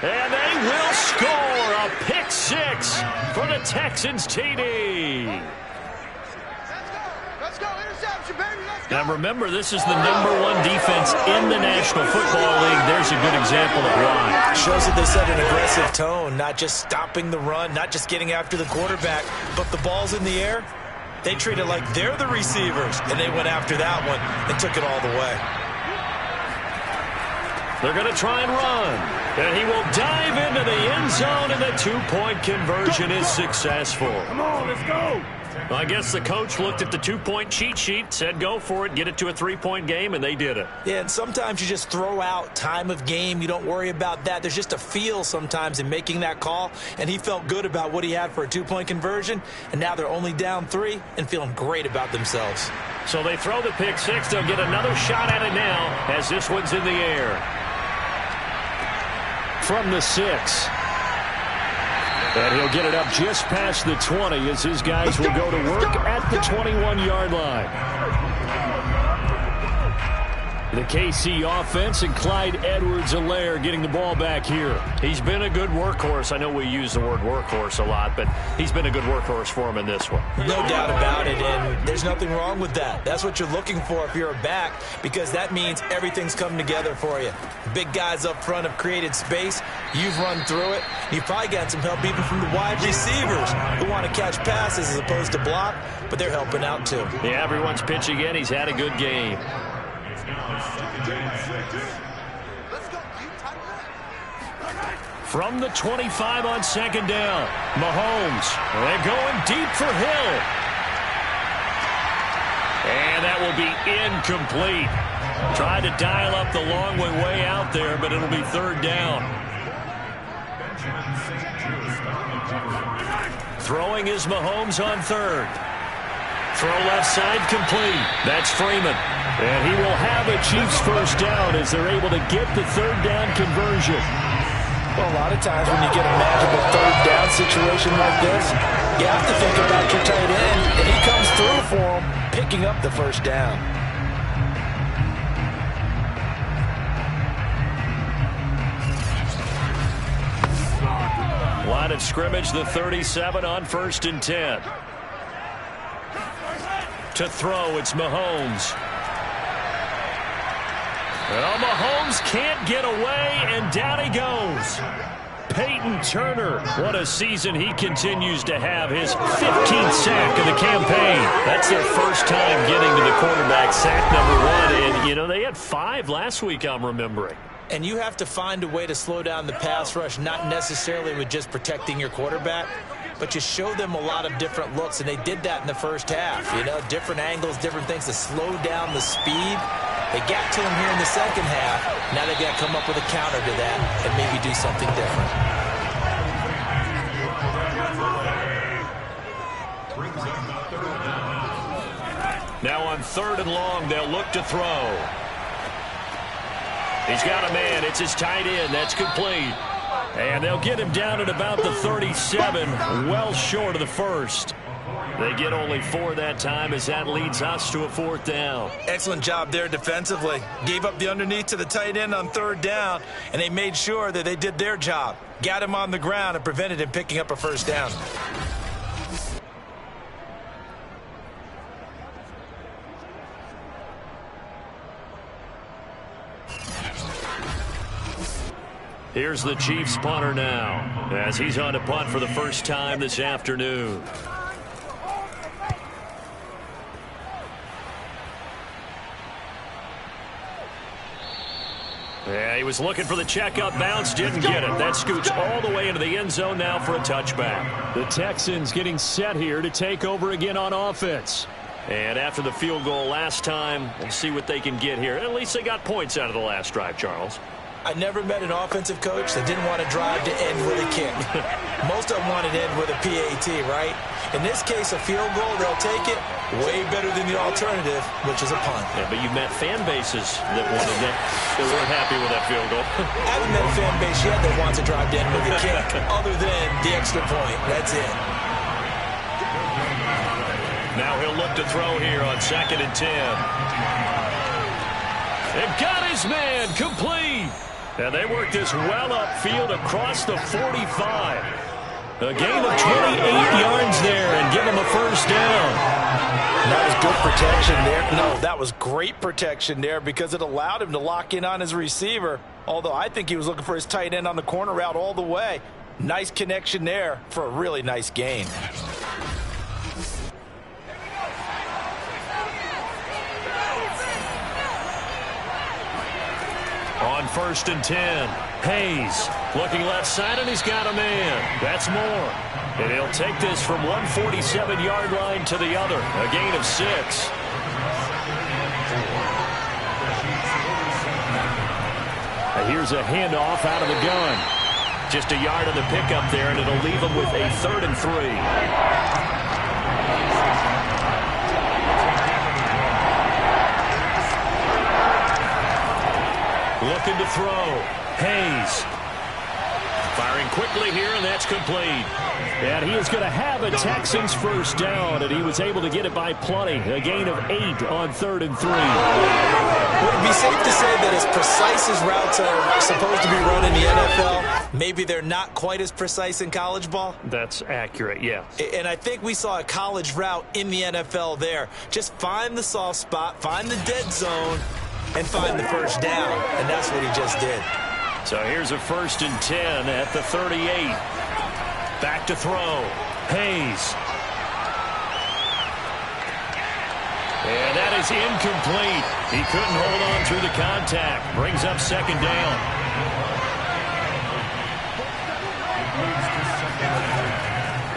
Speaker 2: And they will score a pick 6 for the Texans TD. Now remember, this is the #1 defense in the National Football League. There's a good example of why.
Speaker 3: Shows that they set an aggressive tone, not just stopping the run, not just getting after the quarterback, but the ball's in the air. They treat it like they're the receivers, and they went after that one and took it all the way.
Speaker 2: They're going to try and run. And he will dive into the end zone, and the 2-point conversion is successful.
Speaker 5: Come on, let's go.
Speaker 2: Well, I guess the coach looked at the 2-point cheat sheet, said go for it, get it to a 3-point game, and they did it.
Speaker 3: Yeah, and sometimes you just throw out time of game. You don't worry about that. There's just a feel sometimes in making that call, and he felt good about what he had for a 2-point conversion, and now they're only down 3 and feeling great about themselves.
Speaker 2: So they throw the pick 6. They'll get another shot at it now as this one's in the air. From the 6. And he'll get it up just past the 20 as his guys will go to work at the 21-yard line. The KC offense and Clyde Edwards-Helaire getting the ball back here. He's been a good workhorse. I know we use the word workhorse a lot, but he's been a good workhorse for him in this one.
Speaker 3: No doubt about it, and there's nothing wrong with that. That's what you're looking for if you're a back, because that means everything's coming together for you. Big guys up front have created space. You've run through it. You've probably got some help even from the wide receivers who want to catch passes as opposed to block, but they're helping out too.
Speaker 2: Yeah, everyone's pitching in. He's had a good game. From the 25 on 2nd down, Mahomes. They're going deep for Hill. And that will be incomplete. Tried to dial up the long way out there, but it'll be 3rd down. Throwing is Mahomes on 3rd. Throw left side complete. That's Freeman. And he will have a Chiefs first down as they're able to get the third down conversion.
Speaker 3: Well, a lot of times when you get a magical third down situation like this, you have to think about your tight end, and he comes through for him, picking up the first down.
Speaker 2: Line of scrimmage, the 37 on 1st and 10. To throw, it's Mahomes. Well, Mahomes can't get away, and down he goes. Peyton Turner, what a season he continues to have. His 15th sack of the campaign. That's their first time getting to the quarterback, sack number 1. And, you know, they had 5 last week, I'm remembering.
Speaker 3: And you have to find a way to slow down the pass rush, not necessarily with just protecting your quarterback, but you show them a lot of different looks, and they did that in the first half. You know, different angles, different things to slow down the speed. They got to him here in the second half. Now they've got to come up with a counter to that and maybe do something different.
Speaker 2: Now on 3rd and long, they'll look to throw. He's got a man. It's his tight end. That's complete. And they'll get him down at about the 37, well short of the first. They get only 4 that time as that leads us to a 4th down.
Speaker 3: Excellent job there defensively. Gave up the underneath to the tight end on 3rd down, and they made sure that they did their job. Got him on the ground and prevented him picking up a first down.
Speaker 2: Here's the Chiefs punter now as he's on to punt for the first time this afternoon. Yeah, he was looking for the checkup bounce, didn't get it. That scoots all the way into the end zone now for a touchback. The Texans getting set here to take over again on offense. And after the field goal last time, we'll see what they can get here. At least they got points out of the last drive, Charles.
Speaker 3: I never met an offensive coach that didn't want to drive to end with a kick. Most of them wanted to end with a PAT, right? In this case, a field goal, they'll take it. Way better than the alternative, which is a punt.
Speaker 2: Yeah, but you've met fan bases that wanted that, that weren't happy with that field goal.
Speaker 3: I haven't met a fan base yet that wants to drive to end with a kick, other than the extra point. That's it.
Speaker 2: Now he'll look to throw here on 2nd and 10. They've got his man complete. And they work this well upfield across the 45. A gain of 28 yards there and give him a first down.
Speaker 3: That was good protection there. No, that was great protection there because it allowed him to lock in on his receiver. Although I think he was looking for his tight end on the corner route all the way. Nice connection there for a really nice gain.
Speaker 2: On 1st and 10, Hayes looking left side, and he's got a man. That's Moore. And he'll take this from 147-yard line to the other, a gain of 6. Here's a handoff out of the gun. Just a yard on the pickup there, and it'll leave him with a 3rd and 3. Looking to throw. Hayes. Firing quickly here, and that's complete. And he is going to have a Texans first down, and he was able to get it by plenty. A gain of 8 on 3rd and 3.
Speaker 3: Would it be safe to say that as precise as routes are supposed to be run in the NFL, maybe they're not quite as precise in college ball?
Speaker 2: That's accurate, yeah.
Speaker 3: And I think we saw a college route in the NFL there. Just find the soft spot, find the dead zone, and find the first down. And that's what he just did.
Speaker 2: So here's a 1st and 10 at the 38. Back to throw. Hayes. And that is incomplete. He couldn't hold on through the contact. Brings up 2nd down.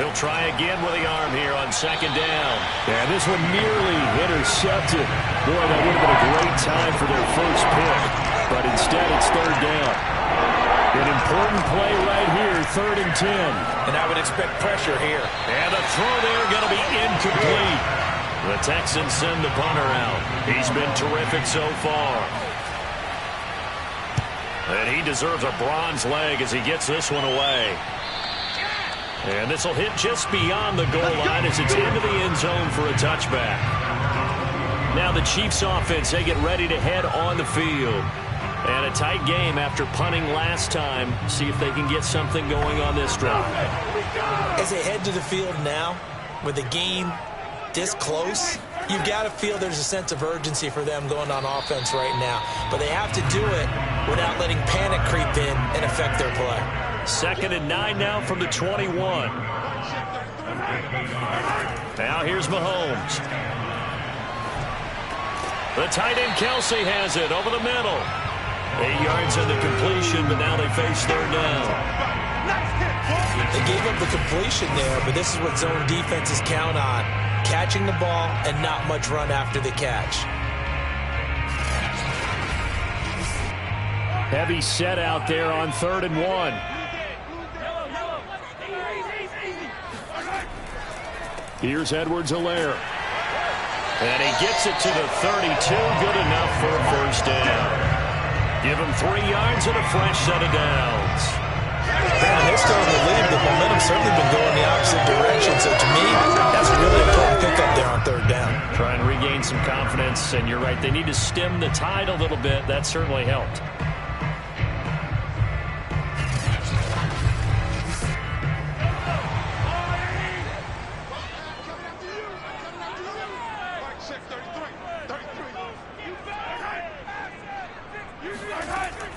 Speaker 2: He'll try again with the arm here on 2nd down.
Speaker 5: And this one nearly intercepted. Boy, that would have been a great time for their first pick. But instead, it's 3rd down. An important play right here, 3rd and 10.
Speaker 3: And I would expect pressure here.
Speaker 2: And the throw there going to be incomplete. The Texans send the punter out. He's been terrific so far. And he deserves a bronze leg as he gets this one away. And this will hit just beyond the goal line as it's into the end zone for a touchback. Now the Chiefs offense, they get ready to head on the field. And a tight game after punting last time. See if they can get something going on this drive.
Speaker 3: As they head to the field now, with the game this close, you've got to feel there's a sense of urgency for them going on offense right now. But they have to do it without letting panic creep in and affect their play.
Speaker 2: 2nd and 9 now from the 21. Now here's Mahomes. The tight end Kelsey has it over the middle. 8 yards in the completion, but now they face 3rd down.
Speaker 3: They gave up the completion there, but this is what zone defenses count on. Catching the ball and not much run after the catch.
Speaker 5: Heavy set out there on 3rd and 1. Here's Edwards-Helaire.
Speaker 2: And he gets it to the 32. Good enough for a 1st down. Give him 3 yards and a fresh set of downs.
Speaker 3: They're still in the lead. The momentum's certainly been going the opposite direction. So to me, that's a really important pickup there on 3rd down.
Speaker 2: Try and regain some confidence. And you're right, they need to stem the tide a little bit. That certainly helped.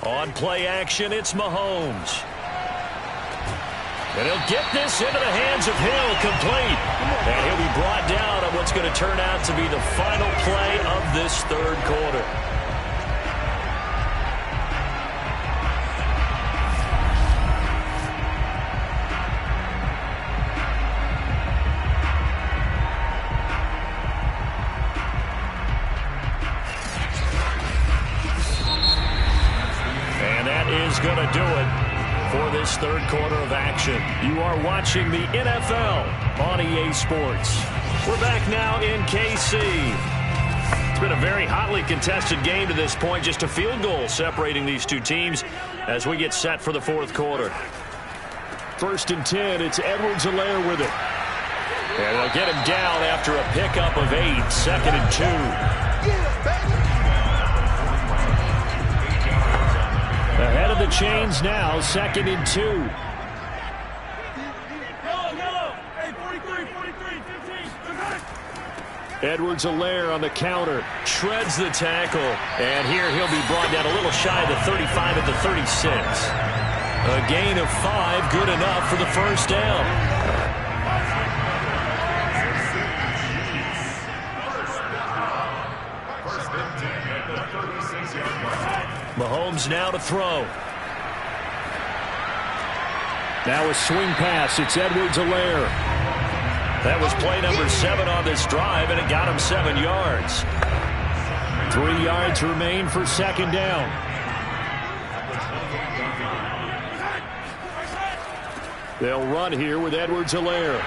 Speaker 2: On play action, it's Mahomes. And he'll get this into the hands of Hill, complete. And he'll be brought down on what's going to turn out to be the final play of this 3rd quarter. Is going to do it for this 3rd quarter of action. You are watching the NFL on EA Sports. We're back now in KC. It's been a very hotly contested game to this point. Just a field goal separating these two teams as we get set for the 4th quarter.
Speaker 5: 1st and 10. It's Edwards-Helaire with it.
Speaker 2: And they'll get him down after a pickup of 8. 2nd and 2.
Speaker 5: Ahead of the chains now, 2nd and 2. Edwards-Helaire on the counter.
Speaker 2: Shreds the tackle. And here he'll be brought down a little shy of the 35 at the 36. A gain of 5, good enough for the 1st down. Mahomes now to throw.
Speaker 5: Now a swing pass. It's Edwards-Helaire.
Speaker 2: That was play number 7 on this drive, and it got him 7 yards.
Speaker 5: 3 yards remain for 2nd down. They'll run here with Edwards-Helaire.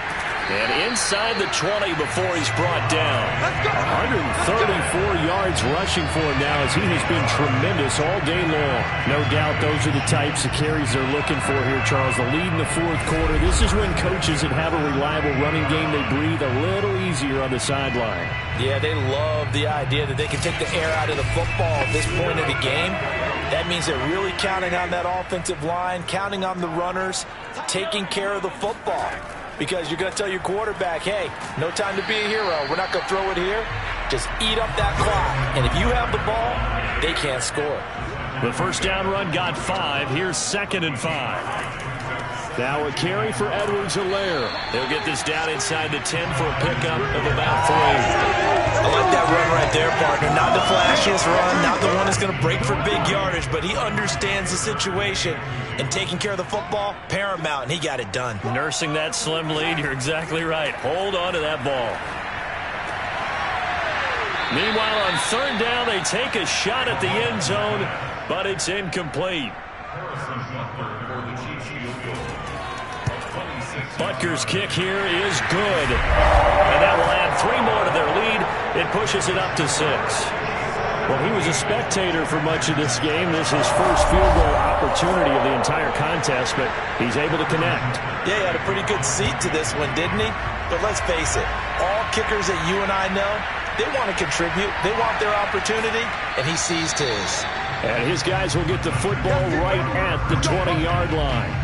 Speaker 2: And inside the 20 before he's brought down.
Speaker 5: 134 yards rushing for him now as he has been tremendous all day long. No doubt those are the types of carries they're looking for here, Charles. The lead in the 4th quarter. This is when coaches that have a reliable running game, they breathe a little easier on the sideline.
Speaker 3: Yeah, they love the idea that they can take the air out of the football at this point of the game. That means they're really counting on that offensive line, counting on the runners, taking care of the football. Because you're going to tell your quarterback, hey, no time to be a hero. We're not going to throw it here. Just eat up that clock. And if you have the ball, they can't score.
Speaker 2: The 1st down run got 5. Here's 2nd and 5.
Speaker 5: Now a carry for Edwards-Helaire.
Speaker 2: They'll get this down inside the 10 for a pickup of about 3.
Speaker 3: I like that run right there, partner. Not the flashiest run, not the one that's going to break for big yardage, but he understands the situation. And taking care of the football, paramount, and he got it done.
Speaker 2: Nursing that slim lead, you're exactly right. Hold on to that ball. Meanwhile, on 3rd down, they take a shot at the end zone, but it's incomplete. Butker's kick here is good. And that will add 3 more to their lead and pushes it up to 6.
Speaker 5: Well, he was a spectator for much of this game. This is his first field goal opportunity of the entire contest, but he's able to connect.
Speaker 3: Yeah, he had a pretty good seat to this one, didn't he? But let's face it, all kickers that you and I know, they want to contribute. They want their opportunity, and he seized his.
Speaker 5: And his guys will get the football right at the 20-yard line.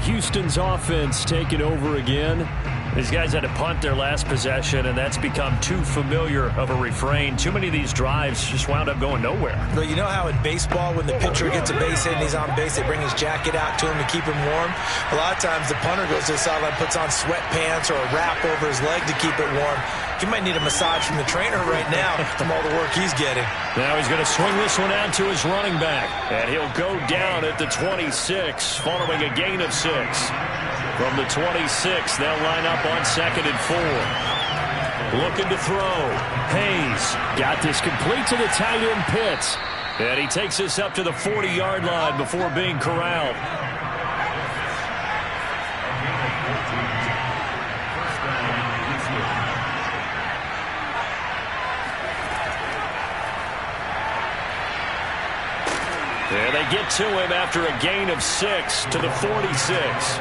Speaker 5: Houston's offense taking over again.
Speaker 2: These guys had to punt their last possession, and that's become too familiar of a refrain. Too many of these drives just wound up going nowhere.
Speaker 3: But you know how in baseball, when the pitcher gets a base hit and he's on base, they bring his jacket out to him to keep him warm? A lot of times the punter goes to the sideline, puts on sweatpants or a wrap over his leg to keep it warm. He might need a massage from the trainer right now from all the work he's getting.
Speaker 2: Now he's going to swing this one out to his running back. And he'll go down at the 26 following a gain of 6. From the 26, they'll line up on 2nd and 4. Looking to throw. Hayes
Speaker 5: got this complete to the tight end Pitts.
Speaker 2: And he takes this up to the 40-yard line before being corralled. And they get to him after a gain of 6 to the 46.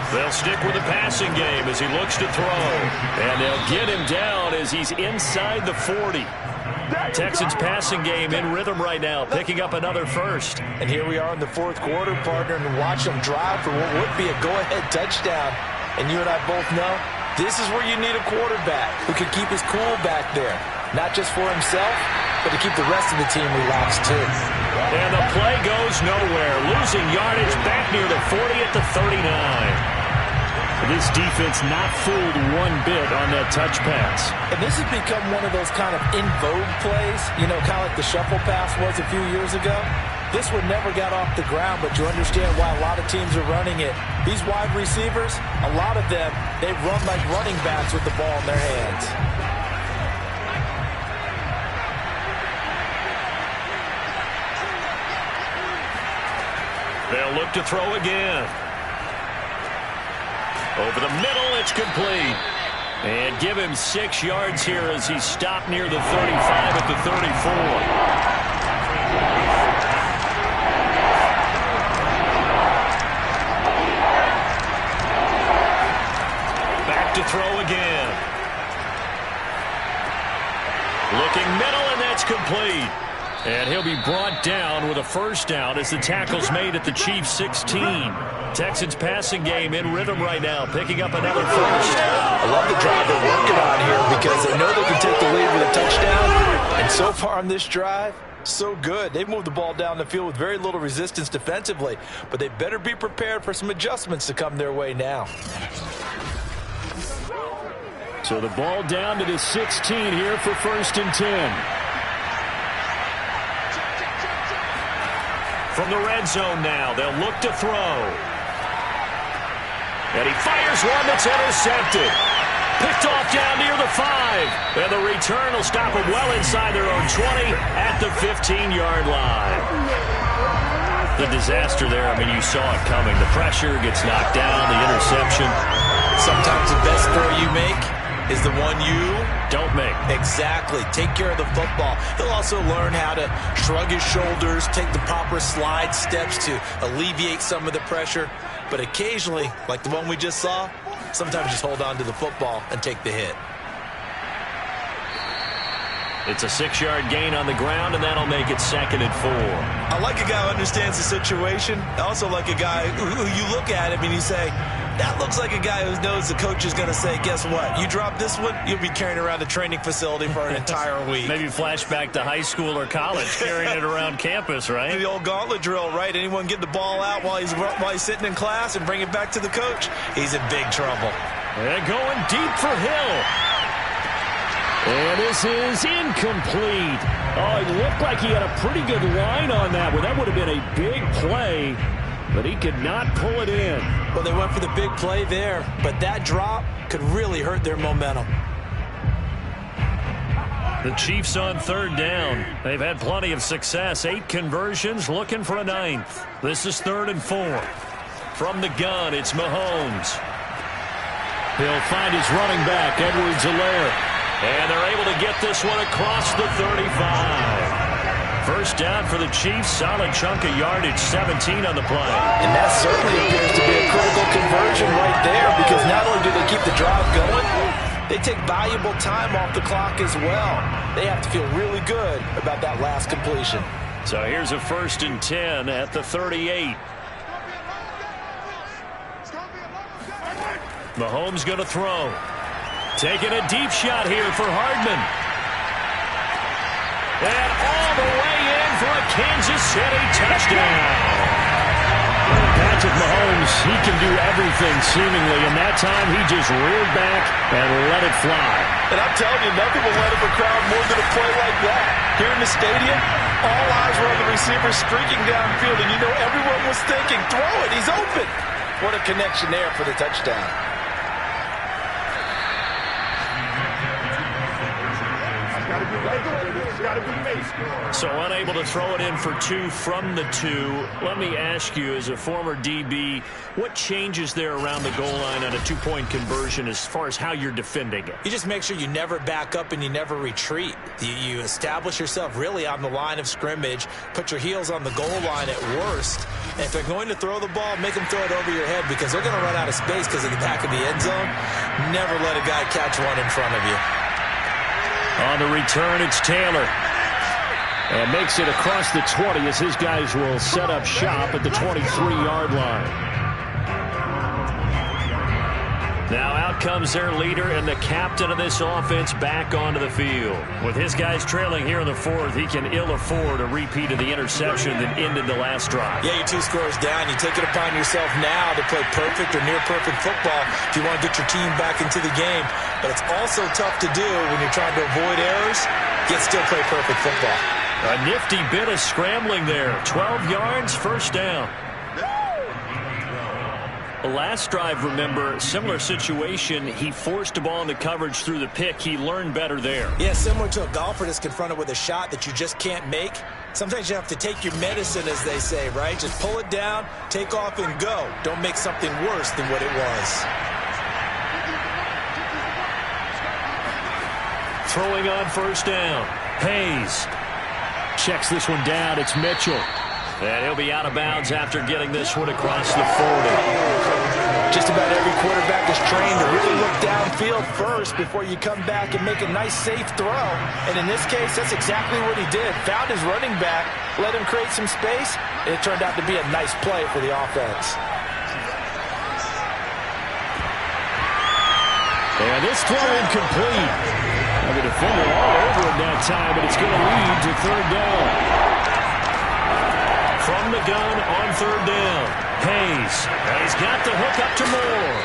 Speaker 2: They'll stick with the passing game as he looks to throw. And they'll get him down as he's inside the 40. Texans passing game in rhythm right now, picking up another first.
Speaker 3: And here we are in the 4th quarter, partner, and watch them drive for what would be a go-ahead touchdown. And you and I both know this is where you need a quarterback who can keep his cool back there. Not just for himself, but to keep the rest of the team relaxed too.
Speaker 2: And the play goes nowhere. Losing yardage back near the 40 at the 39.
Speaker 5: This defense not fooled one bit on that touch pass.
Speaker 3: And this has become one of those kind of in vogue plays, you know, kind of like the shuffle pass was a few years ago. This one never got off the ground, but you understand why a lot of teams are running it. These wide receivers, a lot of them, they run like running backs with the ball in their hands.
Speaker 2: They'll look to throw again. Over the middle, it's complete. And give him 6 yards here as he's stopped near the 35 at the 34. Back to throw again. Looking middle, and that's complete. And he'll be brought down with a first down as the tackle's made at the Chiefs' 16. Texans passing game in rhythm right now, picking up another first.
Speaker 3: I love the drive they're working on here because they know they can take the lead with a touchdown. And so far on this drive, so good. They've moved the ball down the field with very little resistance defensively, but they better be prepared for some adjustments to come their way now.
Speaker 5: So the ball down to the 16 here for 1st and 10.
Speaker 2: From the red zone now, they'll look to throw. And he fires one that's intercepted. Picked off down near the 5. And the return will stop him well inside their own 20 at the 15-yard line. The disaster there, I mean, you saw it coming. The pressure gets knocked down, the interception.
Speaker 3: Sometimes the best throw you make is the one you
Speaker 2: don't make.
Speaker 3: Exactly. Take care of the football. He'll also learn how to shrug his shoulders, take the proper slide steps to alleviate some of the pressure. But occasionally, like the one we just saw, sometimes just hold on to the football and take the hit.
Speaker 2: It's a 6-yard gain on the ground, and that'll make it 2nd and 4.
Speaker 3: I like a guy who understands the situation. I also like a guy who you look at him and you say, that looks like a guy who knows the coach is going to say, guess what? You drop this one, you'll be carrying around a training facility for an entire week.
Speaker 2: Maybe flashback to high school or college, carrying it around campus, right?
Speaker 3: The old gauntlet drill, right? Anyone get the ball out while he's sitting in class and bring it back to the coach? He's in big trouble.
Speaker 2: And going deep for Hill.
Speaker 5: And this is incomplete. Oh, it looked like he had a pretty good line on that one. That would have been a big play, but he could not pull it in.
Speaker 3: Well, they went for the big play there, but that drop could really hurt their momentum.
Speaker 2: The Chiefs on third down. They've had plenty of success. 8 conversions, looking for a 9th. This is 3rd and 4. From the gun, it's Mahomes. He'll find his running back, Edwards-Helaire. And they're able to get this one across the 35. First down for the Chiefs. Solid chunk of yardage, 17 on the play.
Speaker 3: And that certainly appears to be a critical conversion right there, because not only do they keep the drive going, they take valuable time off the clock as well. They have to feel really good about that last completion.
Speaker 2: So here's a 1st and 10 at the 38. Mahomes going to throw. Taking a deep shot here for Hardman. And all the way in for a Kansas City touchdown. Patrick Mahomes, he can do everything seemingly, and that time he just reared back and let it fly.
Speaker 3: And I'm telling you, nothing will let up a crowd more than a play like that. Here in the stadium, all eyes were on the receiver streaking downfield, and you know everyone was thinking, throw it, he's open. What a connection there for the touchdown.
Speaker 2: So unable to throw it in for 2 from the 2. Let me ask you, as a former DB, what changes there around the goal line on a 2-point conversion as far as how you're defending it?
Speaker 3: You just make sure you never back up and you never retreat. You establish yourself really on the line of scrimmage, put your heels on the goal line at worst. And if they're going to throw the ball, make them throw it over your head, because they're going to run out of space because of the back of the end zone. Never let a guy catch one in front of you.
Speaker 2: On the return, it's Taylor. And makes it across the 20 as his guys will set up shop at the 23-yard line. Now out comes their leader and the captain of this offense back onto the field. With his guys trailing here in the 4th, he can ill afford a repeat of the interception that ended the last drive.
Speaker 3: Yeah, you're 2 scores down. You take it upon yourself now to play perfect or near-perfect football if you want to get your team back into the game. But it's also tough to do when you're trying to avoid errors, yet still play perfect football.
Speaker 2: A nifty bit of scrambling there. 12 yards, first down. The last drive, remember, similar situation. He forced a ball into coverage through the pick. He learned better there.
Speaker 3: Yeah, similar to a golfer that's confronted with a shot that you just can't make. Sometimes you have to take your medicine, as they say, right? Just pull it down, take off, and go. Don't make something worse than what it was.
Speaker 2: Throwing on first down. Hayes checks this one down. It's Mitchell. And he'll be out of bounds after getting this one across the 40.
Speaker 3: Just about every quarterback is trained to really look downfield first before you come back and make a nice, safe throw. And in this case, that's exactly what he did. Found his running back, let him create some space, and it turned out to be a nice play for the offense.
Speaker 2: And this throw incomplete. And the defender all over him that time, but it's going to lead to 3rd down. From the gun on 3rd down. Hayes. He's got the hook up to Moore.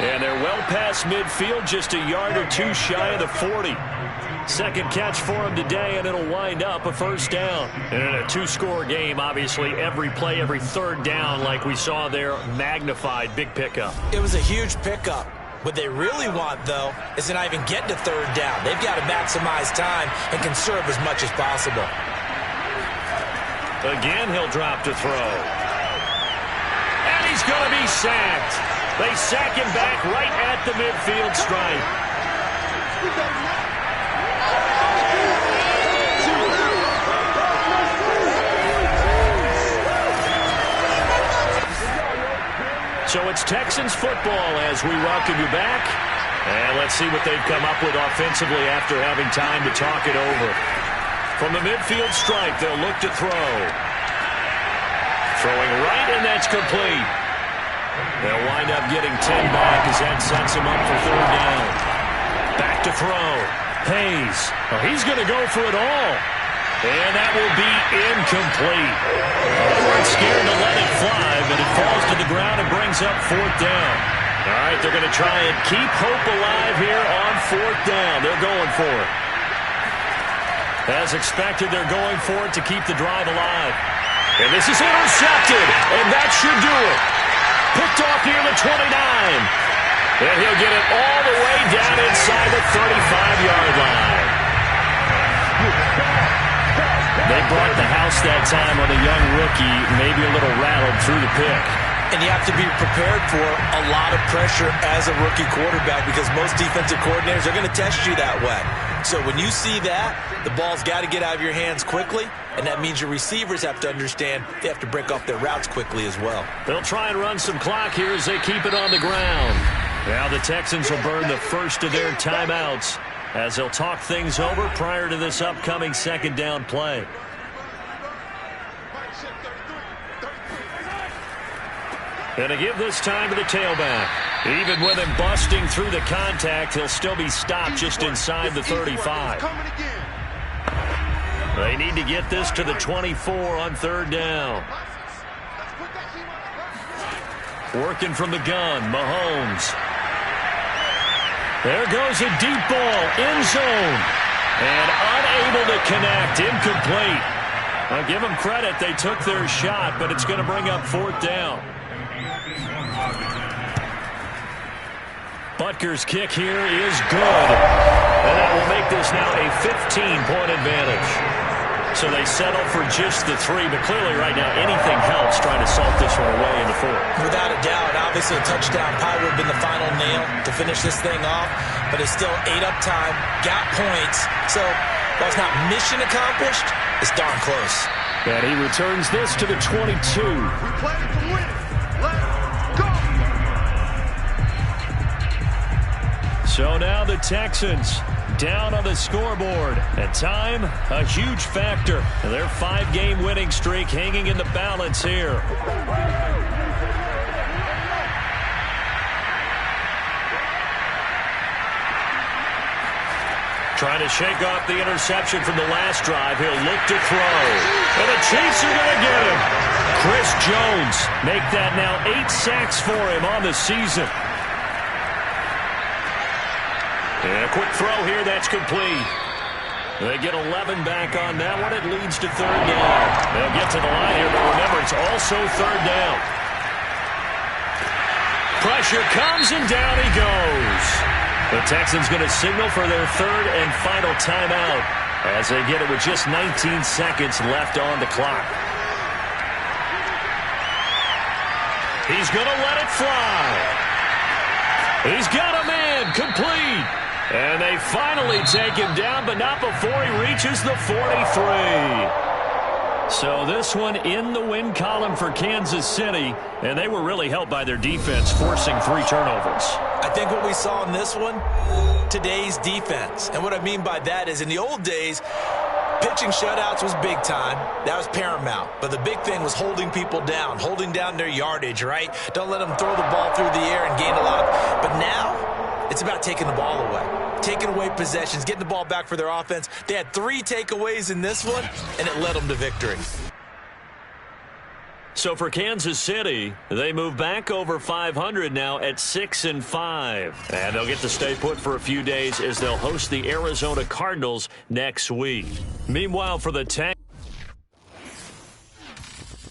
Speaker 2: And they're well past midfield, just a yard or 2 shy of the 40. Second catch for him today, and it'll wind up a first down. And in a 2-score game, obviously, every play, every 3rd down, like we saw there, magnified. Big pickup.
Speaker 3: It was a huge pickup. What they really want, though, is to not even get to 3rd down. They've got to maximize time and conserve as much as possible.
Speaker 2: Again, he'll drop to throw. And he's going to be sacked. They sack him back right at the midfield stripe. So it's Texans football as we welcome you back. And let's see what they've come up with offensively after having time to talk it over. From the midfield stripe, they'll look to throw. Throwing right, and that's complete. They'll wind up getting 10 back as that sets him up for 3rd down. Back to throw. Hayes. Oh, he's going to go for it all. And that will be incomplete. They weren't scared to let it fly, but it falls to the ground and brings up 4th down. All right, they're going to try and keep hope alive here on 4th down. They're going for it. As expected, they're going for it to keep the drive alive. And this is intercepted, and that should do it. Picked off near the 29. And he'll get it all the way down inside the 35-yard line. brought the house that time on a young rookie, maybe a little rattled through the pick.
Speaker 3: And you have to be prepared for a lot of pressure as a rookie quarterback because most defensive coordinators are going to test you that way. So when you see that, the ball's got to get out of your hands quickly, and that means your receivers have to understand they have to break off their routes quickly as well.
Speaker 2: They'll try and run some clock here as they keep it on the ground. Now the Texans will burn the first of their timeouts as they'll talk things over prior to this upcoming second down play. And to give this time to the tailback. Even with him busting through the contact, he'll still be stopped just inside the 35. They need to get this to the 24 on third down. Working from the gun, Mahomes. There goes a deep ball, end zone. And unable to connect, incomplete. I'll give them credit, they took their shot, but it's going to bring up fourth down. Butker's kick here is good. And that will make this now a 15-point advantage. So they settle for just the 3, but clearly right now anything helps trying to salt this one away in the 4.
Speaker 3: Without a doubt, obviously a touchdown probably would have been the final nail to finish this thing off, but it's still 8 up time, got points. So while it's not mission accomplished, it's darn close.
Speaker 2: And he returns this to the 22.
Speaker 6: We play to win. Let's go.
Speaker 2: So now the Texans down on the scoreboard. And time, a huge factor. Their 5-game winning streak hanging in the balance here. Trying to shake off the interception from the last drive. He'll look to throw. And the Chiefs are going to get him. Chris Jones make that now 8 sacks for him on the season. And a quick throw here, that's complete. They get 11 back on that one. It leads to third down. They'll get to the line here, but remember, it's also third down. Pressure comes, and down he goes. The Texans going to signal for their third and final timeout as they get it with just 19 seconds left on the clock. He's going to let it fly. He's got a man, complete. And they finally take him down, but not before he reaches the 43. So this one in the win column for Kansas City, and they were really helped by their defense, forcing 3 turnovers.
Speaker 3: I think what we saw in this one, today's defense. And what I mean by that is in the old days, pitching shutouts was big time. That was paramount. But the big thing was holding people down, holding down their yardage, right? Don't let them throw the ball through the air and gain a lot. But now, it's about taking the ball away. Taking away possessions, getting the ball back for their offense. They had 3 takeaways in this one, and it led them to victory.
Speaker 2: So for Kansas City, they move back over 500 now at 6-5. And they'll get to stay put for a few days as they'll host the Arizona Cardinals next week. Meanwhile, for the Texans,